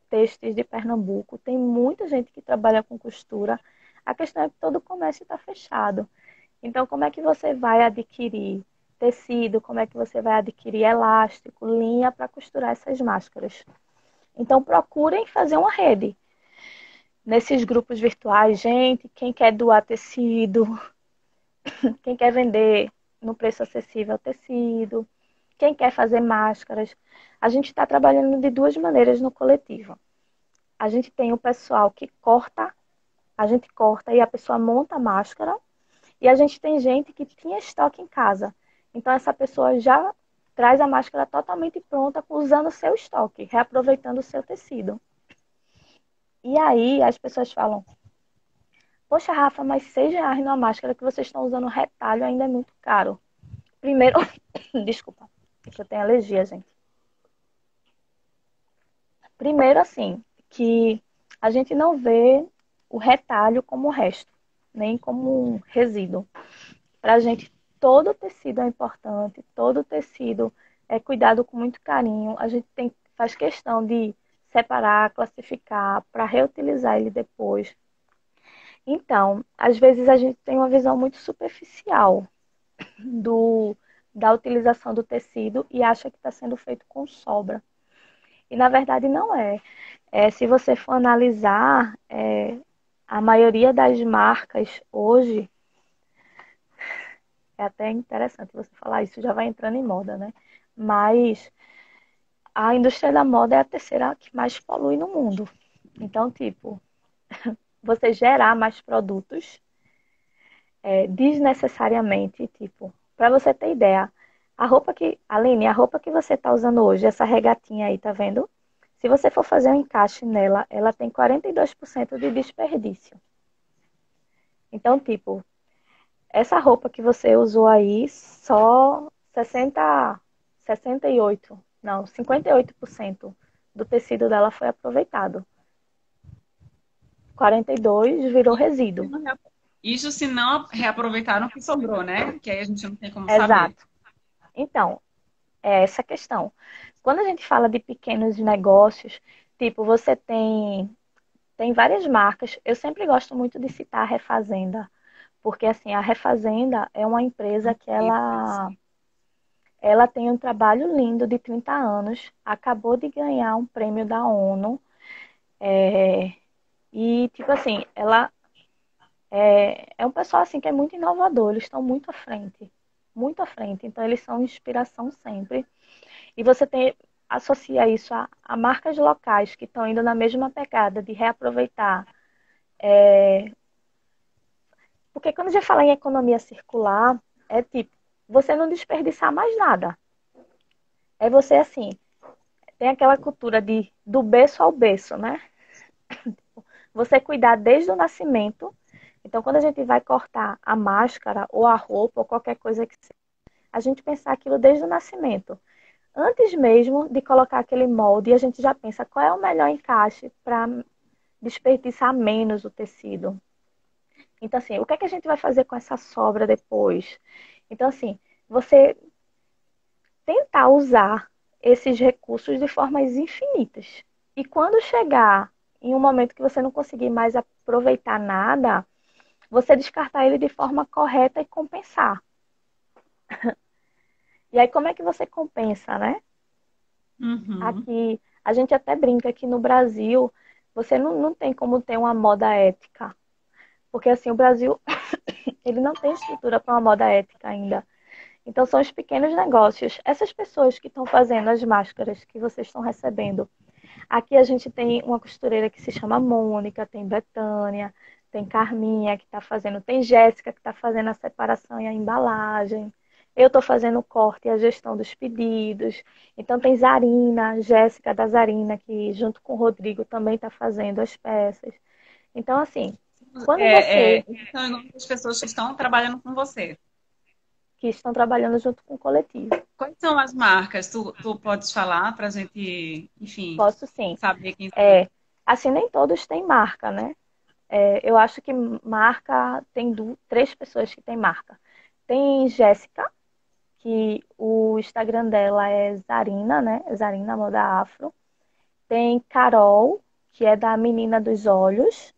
têxteis de Pernambuco, tem muita gente que trabalha com costura. A questão é que todo o comércio está fechado. Então, como é que você vai adquirir tecido? Como é que você vai adquirir elástico, linha para costurar essas máscaras? Então, procurem fazer uma rede. Nesses grupos virtuais, gente, quem quer doar tecido, quem quer vender no preço acessível tecido, quem quer fazer máscaras. A gente está trabalhando de duas maneiras no coletivo. A gente tem o pessoal que corta, a gente corta e a pessoa monta a máscara. E a gente tem gente que tinha estoque em casa. Então essa pessoa já traz a máscara totalmente pronta, usando o seu estoque, reaproveitando o seu tecido. E aí as pessoas falam: poxa, Rafa, mas R$ 6 numa máscara que vocês estão usando retalho ainda é muito caro. Primeiro, desculpa, é que eu tenho alergia, gente. Primeiro, assim, que a gente não vê o retalho como o resto, nem como um resíduo. Para a gente, todo tecido é importante, todo tecido é cuidado com muito carinho. A gente faz questão de separar, classificar, para reutilizar ele depois. Então, às vezes a gente tem uma visão muito superficial da utilização do tecido e acha que está sendo feito com sobra. E na verdade não é. Se você for analisar, a maioria das marcas hoje, é até interessante você falar isso, já vai entrando em moda, né? Mas a indústria da moda é a terceira que mais polui no mundo. Então, tipo, você gerar mais produtos desnecessariamente, tipo, para você ter ideia, Aline, a roupa que você tá usando hoje, essa regatinha aí, tá vendo? Se você for fazer um encaixe nela, ela tem 42% de desperdício. Então, tipo, essa roupa que você usou aí, só 68, não, 58% do tecido dela foi aproveitado. 42% virou resíduo. Isso se não reaproveitaram o que sobrou, né? Que aí a gente não tem como saber. Exato. Então, é essa a questão. Quando a gente fala de pequenos negócios, tipo, você tem várias marcas. Eu sempre gosto muito de citar a Refazenda, porque assim, a Refazenda é uma empresa que ela tem um trabalho lindo de 30 anos, acabou de ganhar um prêmio da ONU, e tipo assim, ela é um pessoal assim que é muito inovador, eles estão muito à frente, muito à frente, então eles são inspiração sempre. E você associa isso a marcas locais que estão indo na mesma pegada de reaproveitar. Porque quando a gente fala em economia circular, é tipo, você não desperdiçar mais nada. É você assim, tem aquela cultura do berço ao berço, né? Você cuidar desde o nascimento. Então, quando a gente vai cortar a máscara ou a roupa ou qualquer coisa que seja, a gente pensar aquilo desde o nascimento. Antes mesmo de colocar aquele molde, a gente já pensa qual é o melhor encaixe para desperdiçar menos o tecido. Então, assim, o que é que a gente vai fazer com essa sobra depois? Então, assim, você tentar usar esses recursos de formas infinitas. E quando chegar em um momento que você não conseguir mais aproveitar nada, você descartar ele de forma correta e compensar. E aí, como é que você compensa, né? Uhum. Aqui, a gente até brinca que no Brasil, você não tem como ter uma moda ética. Porque, assim, o Brasil, ele não tem estrutura para uma moda ética ainda. Então, são os pequenos negócios. Essas pessoas que estão fazendo as máscaras que vocês estão recebendo. Aqui a gente tem uma costureira que se chama Mônica, tem Betânia, tem Carminha que está fazendo, tem Jéssica que está fazendo a separação e a embalagem. Eu estou fazendo o corte e a gestão dos pedidos. Então tem Zarina, Jéssica da Zarina, que junto com o Rodrigo também está fazendo as peças. Então, assim, quando você São as pessoas que estão trabalhando com você. que estão trabalhando junto com o coletivo. Quais são as marcas? Tu podes falar para a gente, enfim, Posso sim. saber quem são? Assim, nem todos têm marca, né? Eu acho que marca tem três pessoas que têm marca. Tem Jéssica, que o Instagram dela é Zarina, né? Zarina Moda Afro. Tem Carol, que é da Menina dos Olhos.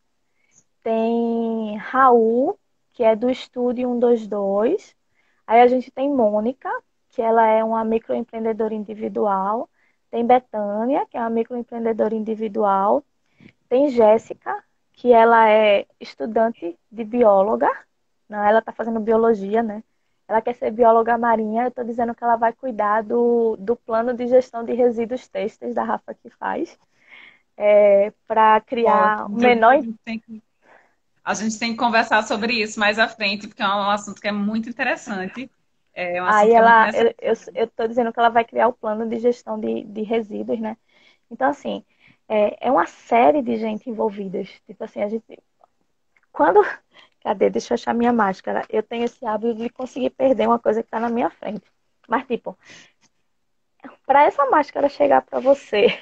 Tem Raul, que é do Estúdio 122. Aí a gente tem Mônica, que ela é uma microempreendedora individual. Tem Betânia, que é uma microempreendedora individual. Tem Jéssica, que ela é estudante de bióloga. Não, ela está fazendo biologia, né? Ela quer ser bióloga marinha. Eu estou dizendo que ela vai cuidar do plano de gestão de resíduos têxteis da Rafa que faz. Para criar o Ótimo. menor. A gente tem que conversar sobre isso mais à frente, porque é um assunto que é muito interessante. É um Aí assunto que é muito ela, necessário. eu estou dizendo que ela vai criar o plano de gestão de resíduos, né? Então, assim, é uma série de gente envolvidas. Tipo assim, a gente. Quando. Cadê? Deixa eu achar minha máscara. Eu tenho esse hábito de conseguir perder uma coisa que está na minha frente. Mas, tipo, para essa máscara chegar para você,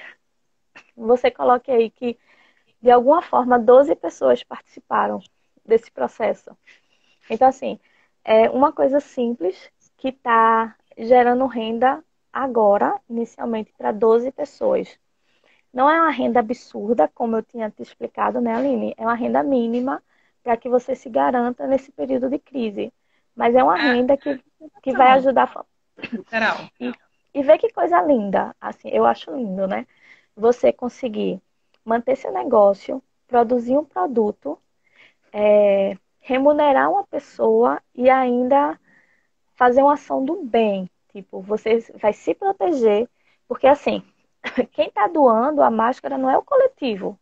você coloque aí que, de alguma forma, 12 pessoas participaram desse processo. Então, assim, é uma coisa simples que está gerando renda agora, inicialmente, para 12 pessoas. Não é uma renda absurda, como eu tinha te explicado, né, Aline? É uma renda mínima para que você se garanta nesse período de crise. Mas é uma É, renda que vai ajudar. literal. E, e ver que coisa linda. Assim, eu acho lindo, né? Você conseguir manter seu negócio, produzir um produto, remunerar uma pessoa e ainda fazer uma ação do bem. Tipo, você vai se proteger, porque assim, quem está doando a máscara não é o coletivo,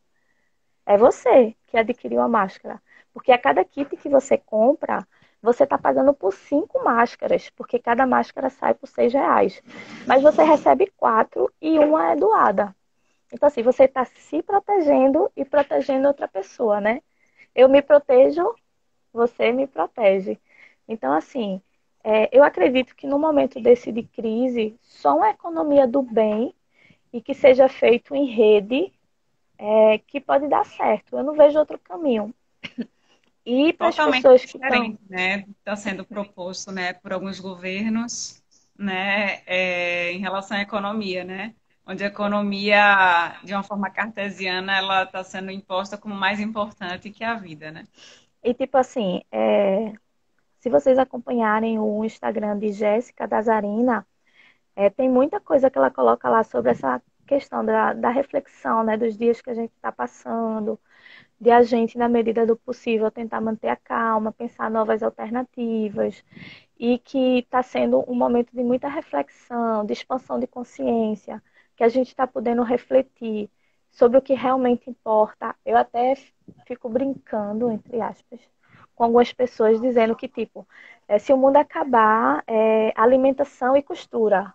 é você que adquiriu a máscara. Porque a cada kit que você compra, você está pagando por 5 máscaras, porque cada máscara sai por R$ 6. Mas você recebe 4 e uma é doada. Então, assim, você está se protegendo e protegendo outra pessoa, né? Eu me protejo, você me protege. Então, assim, eu acredito que no momento desse de crise, só uma economia do bem e que seja feito em rede que pode dar certo. Eu não vejo outro caminho. E para as Totalmente pessoas que estão. diferente, né? Está sendo proposto, né, por alguns governos, né, em relação à economia, né? Onde a economia, de uma forma cartesiana, ela está sendo imposta como mais importante que a vida, né? E tipo assim, se vocês acompanharem o Instagram de Jéssica Dazarina, tem muita coisa que ela coloca lá sobre essa questão da reflexão, né, dos dias que a gente está passando, de a gente, na medida do possível, tentar manter a calma, pensar novas alternativas, e que está sendo um momento de muita reflexão, de expansão de consciência, que a gente está podendo refletir sobre o que realmente importa. Eu até fico brincando, entre aspas, com algumas pessoas dizendo que, tipo, se o mundo acabar, alimentação e costura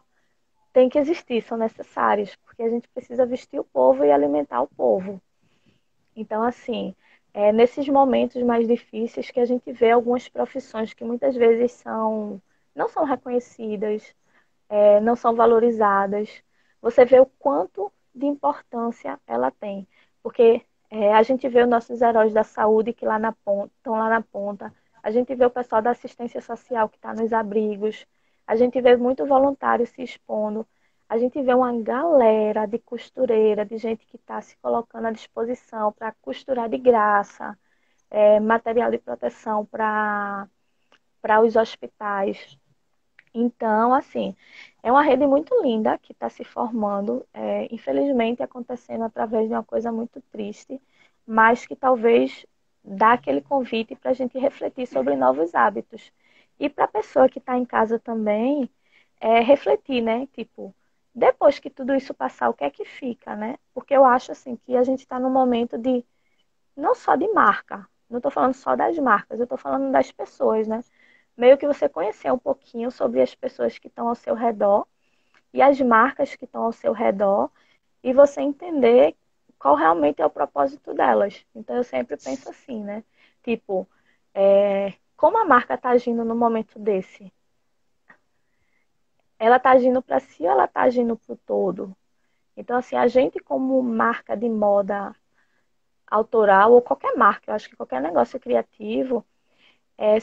tem que existir, são necessários, porque a gente precisa vestir o povo e alimentar o povo. Então, assim, nesses momentos mais difíceis que a gente vê algumas profissões que muitas vezes não são reconhecidas, não são valorizadas, você vê o quanto de importância ela tem. Porque a gente vê os nossos heróis da saúde que lá na ponta, estão lá na ponta, a gente vê o pessoal da assistência social que está nos abrigos, a gente vê muito voluntário se expondo, a gente vê uma galera de costureira, de gente que está se colocando à disposição para costurar de graça, material de proteção para os hospitais. Então, assim, é uma rede muito linda que está se formando, infelizmente acontecendo através de uma coisa muito triste, mas que talvez dá aquele convite para a gente refletir sobre novos hábitos. E para a pessoa que está em casa também, refletir, né? Tipo, depois que tudo isso passar, o que é que fica, né? Porque eu acho assim que a gente está num momento de não só de marca, não estou falando só das marcas, eu estou falando das pessoas, né? meio que você conhecer um pouquinho sobre as pessoas que estão ao seu redor e as marcas que estão ao seu redor e você entender qual realmente é o propósito delas. Então eu sempre penso assim, né? Tipo, como a marca está agindo no momento desse? Ela está agindo para si ou ela está agindo para o todo? Então, assim, a gente como marca de moda autoral, ou qualquer marca, eu acho que qualquer negócio criativo, é,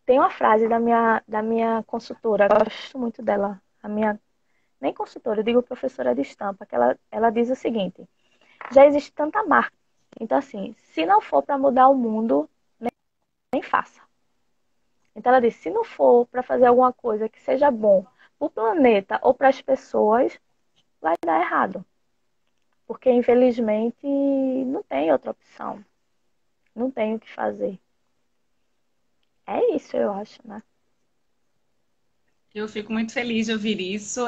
tem uma frase da minha consultora, eu gosto muito dela, a minha, nem consultora, eu digo professora de estampa, que ela diz o seguinte, já existe tanta marca, então assim, se não for para mudar o mundo, nem faça. Então ela diz, se não for para fazer alguma coisa que seja bom para o planeta ou para as pessoas, vai dar errado. Porque infelizmente não tem outra opção. Não tem o que fazer. É isso, eu acho, né? Eu fico muito feliz de ouvir isso.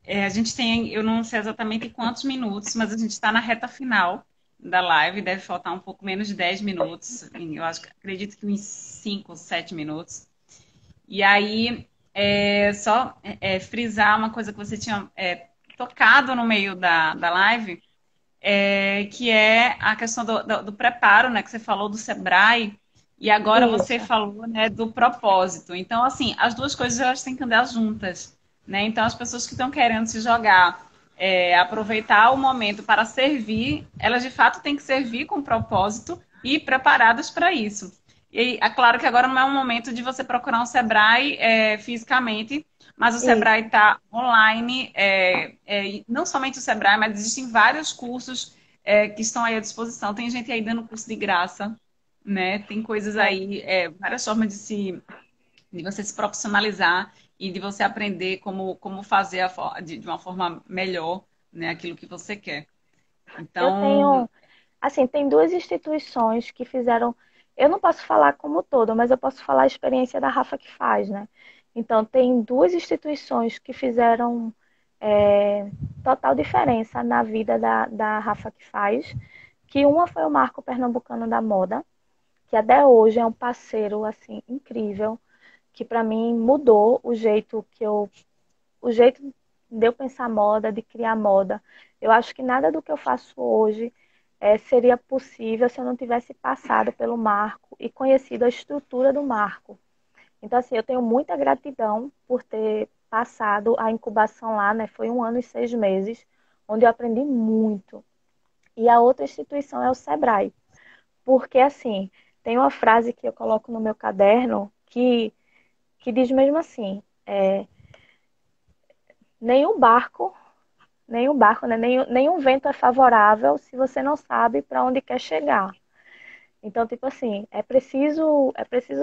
A gente tem, eu não sei exatamente quantos minutos, mas a gente está na reta final da live, deve faltar um pouco menos de 10 minutos. Eu acredito que uns 5 ou 7 minutos. E aí, frisar uma coisa que você tinha tocado no meio da live, que é a questão do preparo, né? Que você falou do Sebrae, e agora você Isso, falou, né, do propósito. Então, assim, as duas coisas elas têm que andar juntas, né? Então, as pessoas que estão querendo se jogar, aproveitar o momento para servir, elas de fato têm que servir com propósito e preparadas para isso. E é claro que agora não é um momento de você procurar um Sebrae fisicamente, mas o Sebrae isso. está online, não somente o Sebrae, mas existem vários cursos que estão aí à disposição. Tem gente aí dando curso de graça, né? Tem coisas É. aí, várias formas de você se profissionalizar e de você aprender como fazer de uma forma melhor, né, aquilo que você quer. Eu Então, tenho, assim, tem duas instituições que fizeram. Eu não posso falar como todo, mas eu posso falar a experiência da Rafa que faz, né? Então, tem duas instituições que fizeram total diferença na vida da Rafa que faz. Que uma foi o Marco Pernambucano da Moda, que até hoje é um parceiro assim incrível, que para mim mudou o jeito de eu pensar moda, de criar moda. Eu acho que nada do que eu faço hoje seria possível se eu não tivesse passado pelo Marco e conhecido a estrutura do Marco. Então, assim, eu tenho muita gratidão por ter passado a incubação lá, né? Foi 1 ano e 6 meses, onde eu aprendi muito. E a outra instituição é o Sebrae. Porque, assim, tem uma frase que eu coloco no meu caderno que diz mesmo assim: nenhum barco, nenhum barco, né? Nenhum vento é favorável se você não sabe para onde quer chegar. Então, tipo assim, é preciso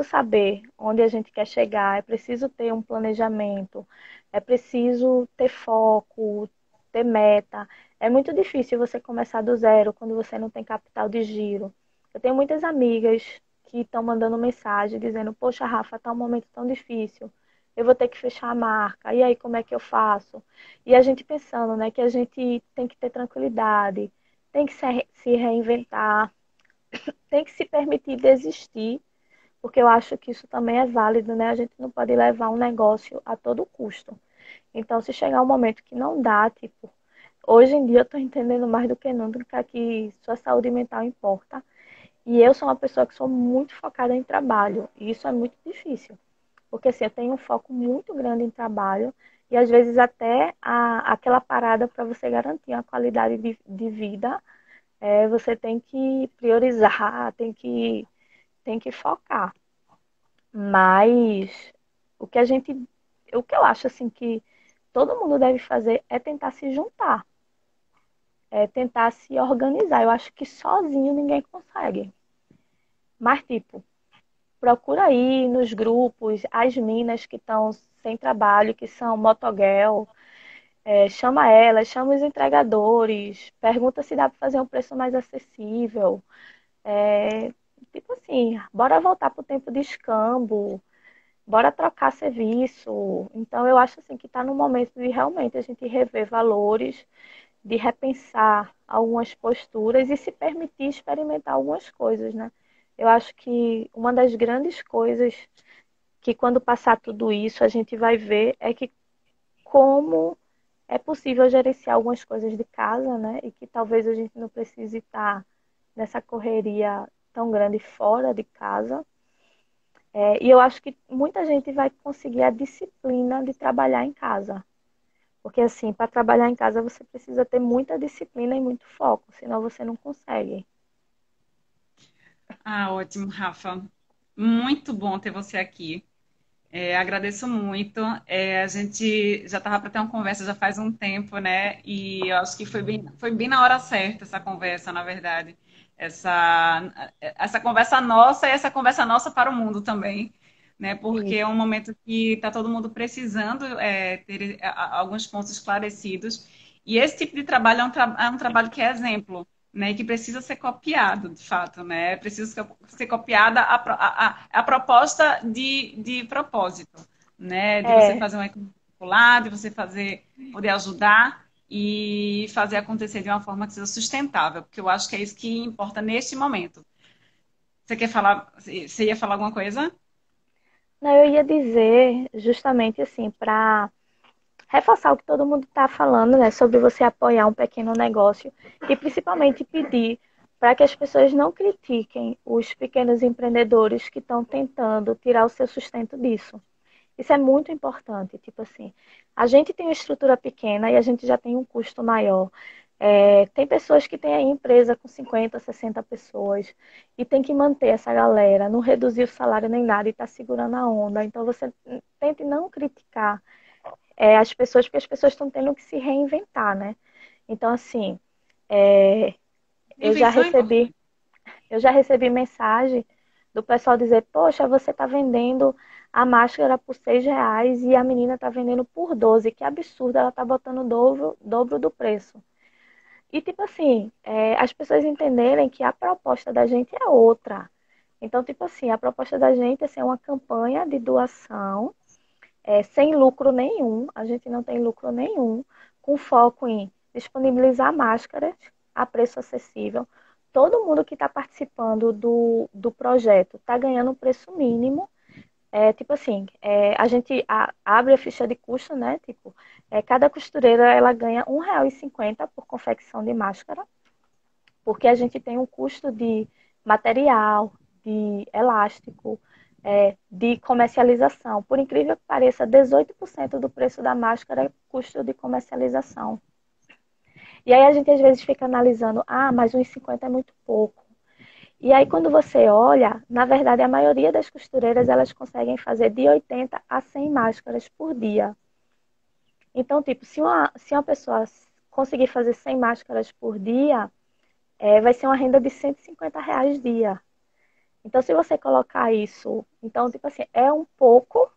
saber onde a gente quer chegar, é preciso ter um planejamento, é preciso ter foco, ter meta. É muito difícil você começar do zero quando você não tem capital de giro. Eu tenho muitas amigas que estão mandando mensagem dizendo: Poxa, Rafa, tá um momento tão difícil, eu vou ter que fechar a marca, e aí como é que eu faço? E a gente pensando, né, que a gente tem que ter tranquilidade, tem que se reinventar, tem que se permitir desistir, porque eu acho que isso também é válido, né? A gente não pode levar um negócio a todo custo. Então, se chegar um momento que não dá, tipo, hoje em dia eu tô entendendo mais do que nunca que sua saúde mental importa. E eu sou uma pessoa que sou muito focada em trabalho, e isso é muito difícil. Porque assim, eu tenho um foco muito grande em trabalho e às vezes até aquela parada para você garantir uma qualidade de vida, você tem que priorizar, tem que focar. Mas o que a gente, o que eu acho assim que todo mundo deve fazer é tentar se juntar, é tentar se organizar. Eu acho que sozinho ninguém consegue. Mas tipo, procura aí nos grupos as minas que estão sem trabalho, que são motogirl, chama elas, chama os entregadores, pergunta se dá para fazer um preço mais acessível. É, tipo assim, bora voltar pro tempo de escambo, bora trocar serviço. Então, eu acho assim que está no momento de realmente a gente rever valores, de repensar algumas posturas e se permitir experimentar algumas coisas, né? Eu acho que uma das grandes coisas que quando passar tudo isso a gente vai ver é que como é possível gerenciar algumas coisas de casa, né? E que talvez a gente não precise estar nessa correria tão grande fora de casa. E eu acho que muita gente vai conseguir a disciplina de trabalhar em casa. Porque, assim, para trabalhar em casa você precisa ter muita disciplina e muito foco, senão você não consegue. Ah, ótimo, Rafa. Muito bom ter você aqui. Agradeço muito. A gente já estava para ter uma conversa já faz um tempo, né? E eu acho que foi bem na hora certa essa conversa, na verdade. Essa conversa nossa e essa conversa nossa para o mundo também, né? Porque é um Isso. momento que está todo mundo precisando ter alguns pontos esclarecidos. E esse tipo de trabalho é um trabalho que é exemplo, né, que precisa ser copiado, de fato, né? Precisa ser copiada a proposta de propósito, né? De você É, fazer um economia circular, de você poder ajudar e fazer acontecer de uma forma que seja sustentável, porque eu acho que é isso que importa neste momento. Você quer falar? Você ia falar alguma coisa? não, eu ia dizer justamente assim, para reforçar o que todo mundo está falando, né, sobre você apoiar um pequeno negócio e principalmente pedir para que as pessoas não critiquem os pequenos empreendedores que estão tentando tirar o seu sustento disso. Isso é muito importante. Tipo assim, a gente tem uma estrutura pequena e a gente já tem um custo maior. Tem pessoas que têm aí empresa com 50, 60 pessoas e tem que manter essa galera, não reduzir o salário nem nada e tá segurando a onda. Então você tente não criticar as pessoas, porque as pessoas estão tendo que se reinventar, né? Então, assim, é, eu já Invenção é recebi, importante. eu já recebi mensagem do pessoal dizer, poxa, você está vendendo a máscara por R$ 6 e a menina está vendendo por 12. Que absurdo, ela está botando o dobro do preço. E tipo assim, as pessoas entenderem que a proposta da gente é outra. Então, tipo assim, a proposta da gente é ser uma campanha de doação, sem lucro nenhum, a gente não tem lucro nenhum, com foco em disponibilizar máscaras a preço acessível. Todo mundo que está participando do projeto está ganhando um preço mínimo. Tipo assim, a gente abre a ficha de custo, né? Tipo, cada costureira ela ganha R$ 1,50 por confecção de máscara, porque a gente tem um custo de material, de elástico, de comercialização. Por incrível que pareça, 18% do preço da máscara é custo de comercialização. E aí a gente às vezes fica analisando, mas R$ 1,50 é muito pouco. E aí quando você olha, na verdade a maioria das costureiras elas conseguem fazer de 80 a 100 máscaras por dia. Então, tipo, se uma pessoa conseguir fazer 100 máscaras por dia, vai ser uma renda de R$ 150 dia. Então, se você colocar isso, então, tipo assim, é um pouco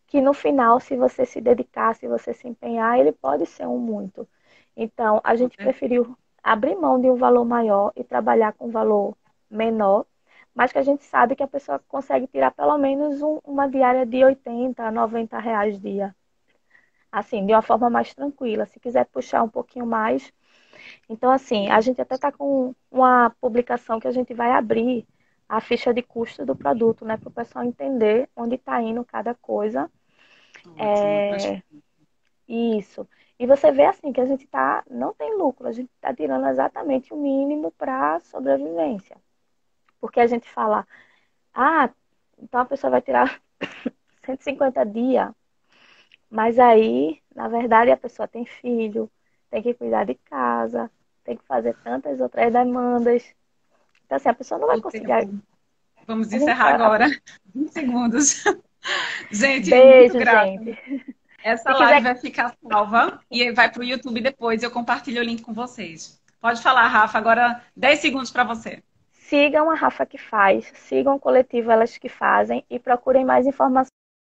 que no final, se você se dedicar, se você se empenhar, ele pode ser um muito. Então, a gente preferiu abrir mão de um valor maior e trabalhar com um valor menor, mas que a gente sabe que a pessoa consegue tirar pelo menos uma diária de R$ 80 a R$ 90 dia. Assim, de uma forma mais tranquila. Se quiser puxar um pouquinho mais. Então, assim, a gente até está com uma publicação que a gente vai abrir a ficha de custo do produto, né? Para o pessoal entender onde está indo cada coisa. Ótimo. Isso. E você vê assim que a gente não tem lucro, a gente está tirando exatamente o mínimo para sobrevivência. Porque a gente fala, então a pessoa vai tirar 150 dias, mas aí, na verdade, a pessoa tem filho, tem que cuidar de casa, tem que fazer tantas outras demandas. Então, assim, a pessoa não vai O conseguir. tempo. Vamos A gente, encerrar agora. 20 segundos. Gente, muito Beijo, grata. gente. Essa Se live quiser, vai ficar salva e vai para o YouTube depois. Eu compartilho o link com vocês. Pode falar, Rafa. Agora 10 segundos para você. sigam a Rafa que faz, sigam o coletivo Elas que Fazem e procurem mais informações.